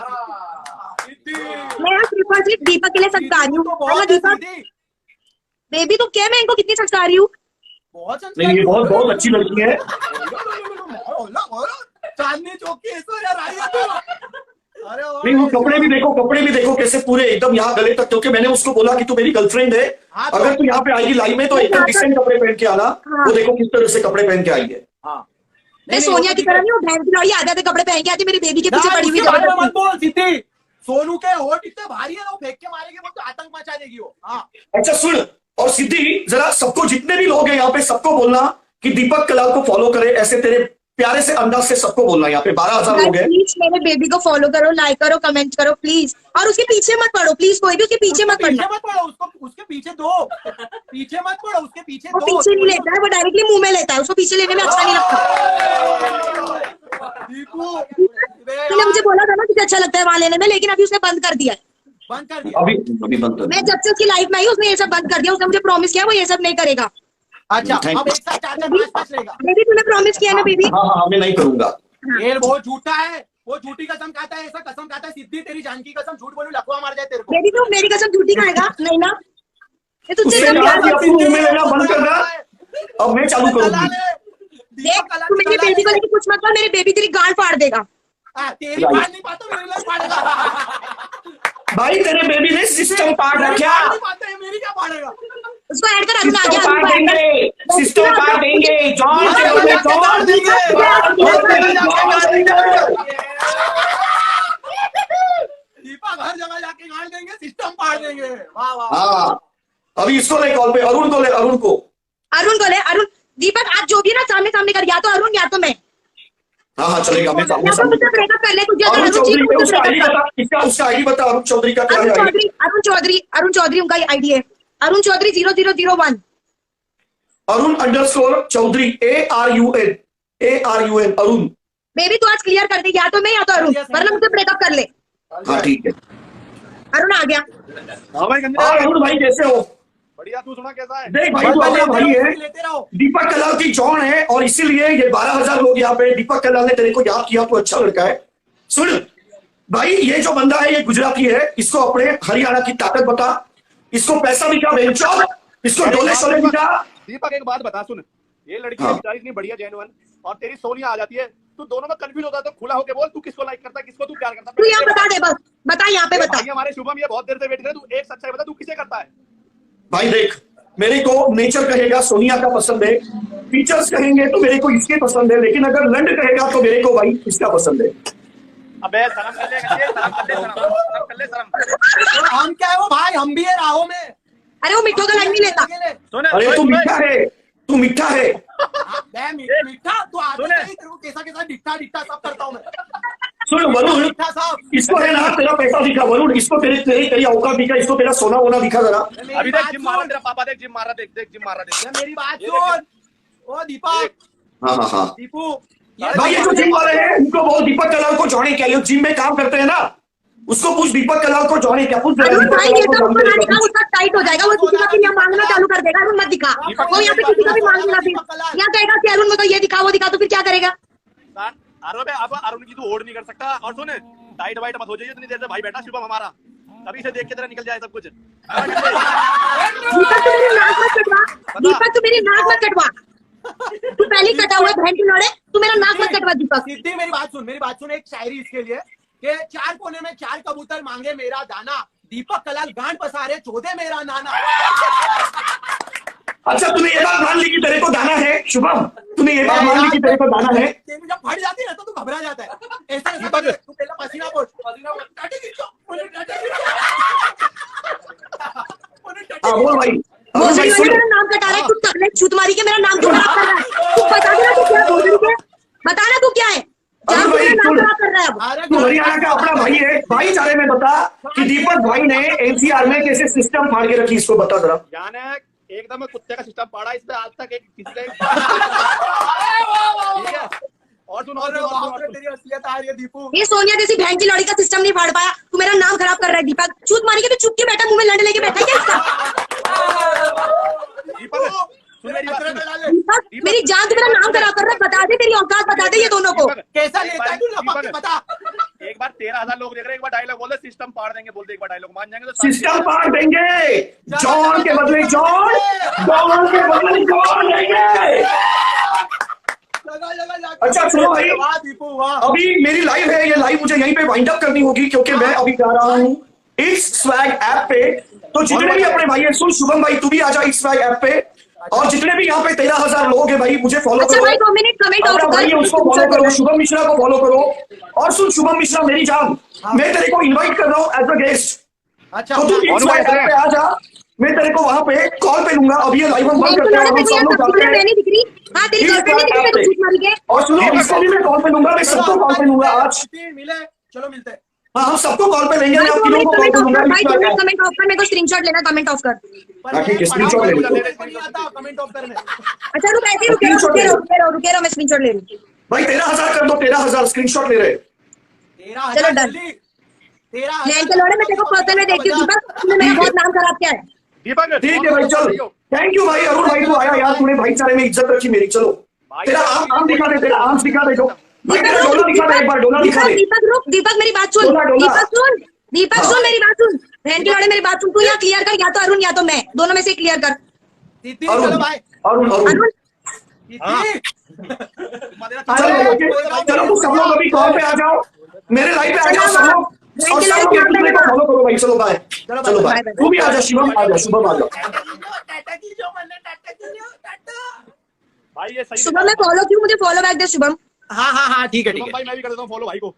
मैं सिर्फ और सिर्फ दीपक के लिए संस्कारी हूँ। दीपक बेबी तुम क्या, मैं इनको कितनी संस्कारी हूँ? बहुत नहीं ये बहुत बहुत अच्छी लड़की है। चांदनी चौकी ऐश्वर्या राय है तो। अरे नहीं वो कपड़े भी देखो कैसे पूरे एकदम यहाँ गले तक, क्योंकि मैंने उसको बोला कि तू मेरी गर्लफ्रेंड है, अगर तू यहाँ पे आएगी लाइव में तो एकदम डिसेंट कपड़े पहन के आना। वो देखो किस तरह से कपड़े पहन के आई है। मैं सोनिया की तरह नहीं हूँ, बहन की लौड़ी आधे आधे कपड़े पहन के आती, मेरी बेबी के पीछे पड़ी हुई है। मत बोल सीधी, सोनू के होठ इतने भारी है वो फेंक के मारेगी, वो तो आतंक मचा देगी वो। हाँ अच्छा सुन, और सिद्धि जरा सबको, जितने भी लोग हैं यहाँ पे सबको बोलना कि दीपक कलाल को फॉलो करे, ऐसे तेरे प्यारे से अंदाज से सबको बोलना। यहाँ पे 12,000 लोग हैं। प्लीज मेरे बेबी को फॉलो करो, लाइक करो, कमेंट करो प्लीज, और उसके पीछे मत पड़ो प्लीज, कोई भी उसके पीछे मत पड़ना। उसको उसके पीछे दो, पीछे मत पड़ो, उसके पीछे वो दो। पीछे नहीं लेता है, वो डायरेक्टली मुंह में लेता है, उसको पीछे लेने में अच्छा नहीं लगता। तूने मुझे बोला था ना तुझे अच्छा लगता है वहां लेने में, लेकिन अभी उसने बंद कर दिया है। बंद कर दिया अभी बंद कर। मैं जब से उसकी लाइफ में आई उसने ये सब बंद कर दिया, उसने मुझे प्रॉमिस किया वो ये सब नहीं करेगा। अच्छा अब एक साथ 4-5 रहेगा। बेबी तूने प्रॉमिस किया ना बेबी? हाँ मैं नहीं करूंगा। ये वो झूठा है, वो झूठी कसम खाता है, ऐसा कसम खाता है सिद्धि तेरी जान की कसम, झूठ बोलूं लकवा मार जाए तेरे को। बेबी तू मेरी कसम झूठी खाएगा नहीं ना? ये तुझसे उससे कहा कि अपनी मुंह में लेना बंद करना, अब मैं चालू करूंगी। देख तू मेरी बेबी को लेके कुछ मत कर, मेरी बेबी तेरी गांड फाड़ देगा। तेरी फाड़ नहीं पाता, मेरी लाइफ फाड़ेगा। भाई तेरे बेबी ने सिस्टम पार रखा, नहीं पाता है, मेरी क्या फाड़ेगा? उसको ऐड कर, अरुण आ सिस्टम गया, पार अरुण को add देंगे, कर। सिस्टम पार देंगे, जॉन के हर बदले जगह जॉन देंगे, दीपक हर जगह जाके गाड़ देंगे, सिस्टम पाड़ देंगे। वाह वाह। हाँ अभी इसको ले कॉल पे, अरुण को ले, अरुण को। अरुण को ले, अरुण। दीपक आज जो भी ना सामने सामने कर, या तो अरुण या तो मैं, हाँ हाँ चलेगा, मैं सामने या तो सामने। मुझसे ब्रेकअप कर ले तुझे, अगर अरुण अरुण चौधरी चाहिए का तो उसका मुझसे आईडी ब्रेकअप बता, इसका उसका आईडी बता, अरुण चौधरी का कर। क्या है आईडी? अरुण चौधरी उनका आईडी है, Arun Chaudhary 0001। Arun underscore Chaudhary, ARUN Arun. Baby तू आज क्लियर कर दे, या तो मैं या तो अरुण, वरना मुझसे ब्रेकअप कर ले। हाँ ठीक है। अरुण आ गया। हाँ भाई गंजा, और अरुण भाई कैसे हो? बढ़िया, तू सुना कैसा है? देख भाई तू अपना भाई है, लेते रहो। दीपक कलाल की जॉन है, और इसीलिए ये 12,000 लोग यहाँ पे दीपक कलाल ने तेरे को याद किया, तो अच्छा लड़का है। सुन भाई, ये जो बंदा है ये गुजराती है, इसको अपने हरियाणा की ताकत बता, इसको पैसा भी क्या बेचो, इसको डोले शोले भी क्या। दीपक एक बात बता, सुन, ये लड़की हाँ। बेचारी इतनी बढ़िया जेन्युइन, और तेरी सोनिया आ जाती है, तू दोनों में कंफ्यूज होता है, तो खुला होके बोल, तू किसको लाइक करता है, किसको तू प्यार करता है? तू यहाँ बता दे, बस बता, यहाँ पे बता। भाई हमारे शुभम ये बहुत देर से वेट कर रहे, तू एक सच्चाई बता, तू किसे करता है? भाई देख, मेरे को नेचर कहेगा सोनिया का पसंद है, फीचर्स कहेंगे तो मेरे को इसके पसंद है, लेकिन अगर लंड कहेगा तो मेरे को भाई इसका पसंद है। अबे शर्म कर ले, शर्म कर ले, शर्म कर ले, शर्म। हम क्या है वो भाई, हम भी है राहों में। अरे वो मिठो का लाइन नहीं लेता। सुन, अरे तू मीठा है, तू मीठा है। मैं मीठा तो आते सुने। ही तेरे को कैसा कैसा डिट्ठा डिट्ठा सब करता हूँ मैं। सुन वरुण, मीठा साहब, इसको है ना तेरा पैसा दिखा वरुण, इसको तेरी तेरी तेरी औकात दिखा, इसको तेरा सोना वोना दिखा जरा। मेरी अभी बात देख जिम मारा सुन। तेरा पापा, देख जिम मारा, देख देख जिम मारा, देख। ये मेरी बात ये सुन। ओ दीपक, हाँ हाँ हाँ दीपू, भाई, ये जो जिम वाले हैं उनको बोल दीपक कलाल को जाने क्या, ये जिम में काम करते हैं ना, उसको पूछ दीपक कलाल को जाने क्या, पूछ अरुण दीपक भाई कलाल ये को सब उसको ना जाने दिखा, क्या। उसका टाइट हो जाएगा, वो किसी का भी यहाँ मांगना चालू कर देगा। अरुण मत दिखा, वो यहाँ पे किसी का भी मांगना भी यहाँ कहेगा कि अरुण को तो ये दिखा वो दिखा, तो फिर क्या करेगा? अब अरुण की तू होड़ नहीं कर सकता। और सुन, टाइट वाइट मत हो जाइए इतनी देर से, भाई बेटा शुभम हमारा कभी से देख के तरह निकल जाए सब कुछ। दीपक तू मेरी नाक मत कटवा, दीपक तू मेरी नाक मत कटवा, तू पहले कटा हुआ बहन की लौड़े, तू मेरा नाक मत कटवा दीपक। सिद्धि मेरी बात सुन, एक शायरी इसके लिए कि 4 कोने में 4 कबूतर मांगे मेरा दाना, दीपक कलाल गांड पसारे चोदे मेरा नाना। अच्छा तूने ये बात मान ली कि तेरे को दाना है शुभम, तूने ये बात मान ली कि तेरे को दाना है। तेरी जब फट जाती है ना तो तू घबरा जाता है। ऐसा ऐसा कर, तू पहले पसीना पोछ, टाटी खींचो, मुझे टाटी खींचो। मुझे टाटी हाँ बोल भाई, अरुण भाई भोसड़ी सुन, वाले मेरा नाम कटा रहा है, तू टकले छूत मारी के मेरा नाम क्यों खराब कर रहा है? तू बता देना तू क्या भोसड़ी के, बता ना तू क्या है, क्या अरुण तू भाई मेरा नाम सुन, खराब कर रहा है अब? अरे तू हरियाणा का अपना भाई है, भाईचारे में बता कि दीपक भाई ने एनसीआर में कैसे सिस्टम फाड़ के रखी, इसको बता जरा। जाने एकदम कुत्ते का सिस्टम पड़ा इस पे, आज तक एक किसी का ठीक है। और सुन, और अरे सुन, बाप और रे, सुन। तेरी असलियत आ रही है दीपू। ये सोनिया जैसी बहन की लौड़ी का सिस्टम नहीं फाड़ पाया, तू मेरा नाम खराब कर रहा है दीपक। छूत मारी के तू चुप के बैठा, मुंह में लड़ लेके बैठा है क्या इसका? दीपक सुन मेरी बात, सुन। दीपक मेरी जान, तू मेरा नाम खराब कर रहा है, बता दे तेरी औकात, बता दे ये दोनों को। दीपक, कैसा एक लेता बार- है तू लपक के दीपक, बता। एक बार 13,000 लोग देख रहे हैं, एक बार डायलॉग बोल दे, सिस्टम पाड़ देंगे, बोल दे एक बार डायलॉग, मान जाएंगे तो सिस्टम फाड़ देंगे, जॉन के बदले जॉन, जॉन के बदले जॉन देंगे। अच्छा सुनो भाई, वाह दीपू वाह। अभी मेरी लाइव है, ये लाइव मुझे यहीं पे वाइंड अप करनी होगी क्योंकि मैं अभी जा रहा हूँ इस स्वैग ऐप पे। तो जितने भी अपने भाई हैं, सुन शुभम भाई तू भी आ जा इस स्वैग ऐप पे, और जितने भी यहाँ पे 13,000 लोग हैं भाई मुझे फॉलो अच्छा करो। भाई 2 मिनट कमेंट अपना ऑफ भाई है उसको फॉलो करो, शुभम मिश्रा को फॉलो करो। और सुन शुभम मिश्रा मेरी जान, मैं तेरे को इनवाइट कर रहा हूँ एज अ गेस्ट, अच्छा तो तू इस स्वैग ऐप पे आ जा, मैं तेरे को वहां पे कॉल पे लूंगा। अभी ये लाइव हम बंद करते हैं, हम सब लोग जाते हैं नहीं दिख रही, हाँ तेरी इस गर्लफ्रेंड नहीं दिख रही, swag तू छूत मारी के। और सुनो इसको भी मैं कॉल पे लूंगा, मैं सबको कॉल पे लूंगा आज। मिले, चलो मिलते हैं। हाँ हम सबको कॉल पे लेंगे, मैं भाई आप 2 तीनों मिनट को कॉल कमेंट पे ऑफ लूंगा कर, भाई इस 2 swag minute app. Comment of कर, मेरे को स्क्रीनशॉट लेना, कमेंट ऑफ कर। पर हाँ, ठीक है, मैं स्क्रीनशॉट ले लो। नहीं आता कमेंट ऑफ करने। अच्छा रुक, ऐसे ही रुके रहो, मैं स्क्रीनशॉट ले रही हूँ। भाई 13,000 कर दो, 13,000 स्क्रीनशॉट ले रहे। 13,000 चलो, डन। जल्दी। 13,000 मैं तो लौड़े, मैं तेरे को पर्सनल में देखती हूँ दीपक, तूने मेरा बहुत नाम खराब किया है। दीपक ठीक है भाई चल, थैंक यू भाई अरुण भाई, तू आया यार, तूने भाईचारे में इज्जत रखी मेरी। चलो तेरा आम दिखा दे, तेरा आम दिखा दे जो भाई, तेरा डोला दिखा दे एक बार, डोला दिखा दे। दीपक रुक, दीपक मेरी बात सुन, डोला, डोला। दीपक सुन मेरी बात सुन, बहन की लौड़े मेरी बात सुन, तू यहाँ क्लियर कर, या तो अरुण या तो मैं, दोनों में से क्लियर कर। दीदी अरुण चलो भाई। अरुण अरुण अरुण दीदी चलो चलो तू सब लोग अभी कॉल पे आ जाओ, मेरे लाइव पे आ जाओ सब लोग, और सब लोग एक दूसरे को फॉलो करो भाई। चलो बाय, चलो बाय। तू भी आ जा शिवम, आ जा शुभम, आ जा। भाई ये सही शुभम मैं फॉलो क्यों, मुझे फॉलो बैक दे शुभम। हाँ हाँ हाँ ठीक है ठीक शुभम है। भाई मैं भी कर देता हूँ फॉलो भाई को।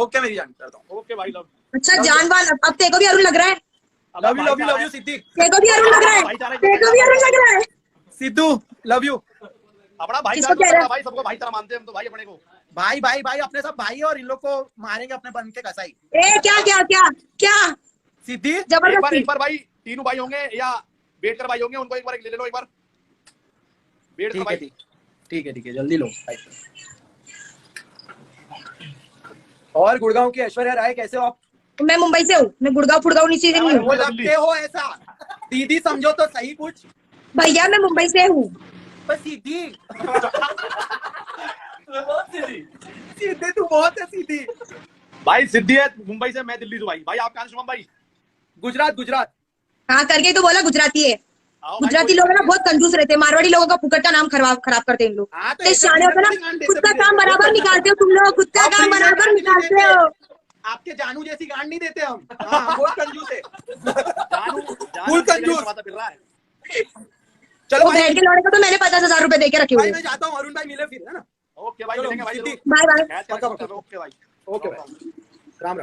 ओके मेरी जान, करता हूँ। ओके भाई लव। अच्छा जानवान, अब तेरे को भी अरुण लग रहा है, लव यू सिद्धि, तेरे को भी अरुण लग रहा है, तेरे को भी अरुण लग रहा है। Sidhu love you. अपना भाई किसको कह रहा है? भाई सबको भाई तरह मानते हैं हम तो भाई अपने को। भाई भाई भाई अपने सब भाई है, और इन लोग को मारेंगे अपने बन के कसाई। ए क्या क्या क्या क्या सिद्धि जबरदस्ती। एक बार भाई तीनों भाई होंगे या बैठ कर भाई होंगे, उनको एक बार ले लो, एक बार बैठ कर ठीक है भाई। ठीक है जल्दी लो। और गुड़गांव की ऐश्वर्या राय कैसे हो आप? मैं मुंबई से हूँ, मैं गुड़गांव फुड़गांव नीचे नहीं वो हूँ लगते हो ऐसा, दीदी समझो तो सही कुछ। भैया, मैं मुंबई से हूँ। पर सीधी सीधे तू बहुत है सीधी। भाई सिद्धि है मुंबई से, मैं दिल्ली से। भाई आप कहाँ से शुभम भाई? गुजरात। हाँ करके तो बोला गुजराती है। आओ भाई, गुजराती लोग ना बहुत कंजूस रहते हैं, मारवाड़ी लोगों का फुकट का नाम खराब करते हैं इन लोग। हाँ, तो तो ऐसा शाने होता ना, गांड खुद का देते काम भी बराबर निकालते हो तुम लोग, खुद का काम बराबर निकालते हो। आपके जानू जैसी गांड नहीं देते हम। हाँ, बहुत कंजूस है। फुल कंजूस। पता फिर रहा है। चलो वो भाई, भेड़ के लौड़े को तो मैंने 50,000 रुपए दे के रखे हुए भाई हैं। मैं जाता हूँ, अरुण भाई मिले फिर, है ना? ओके भाई चलो, मिलेंगे भाई सिद्धि। जरूर। Bye bye. मैच करके, ओके भाई। ओके भाई, राम राम।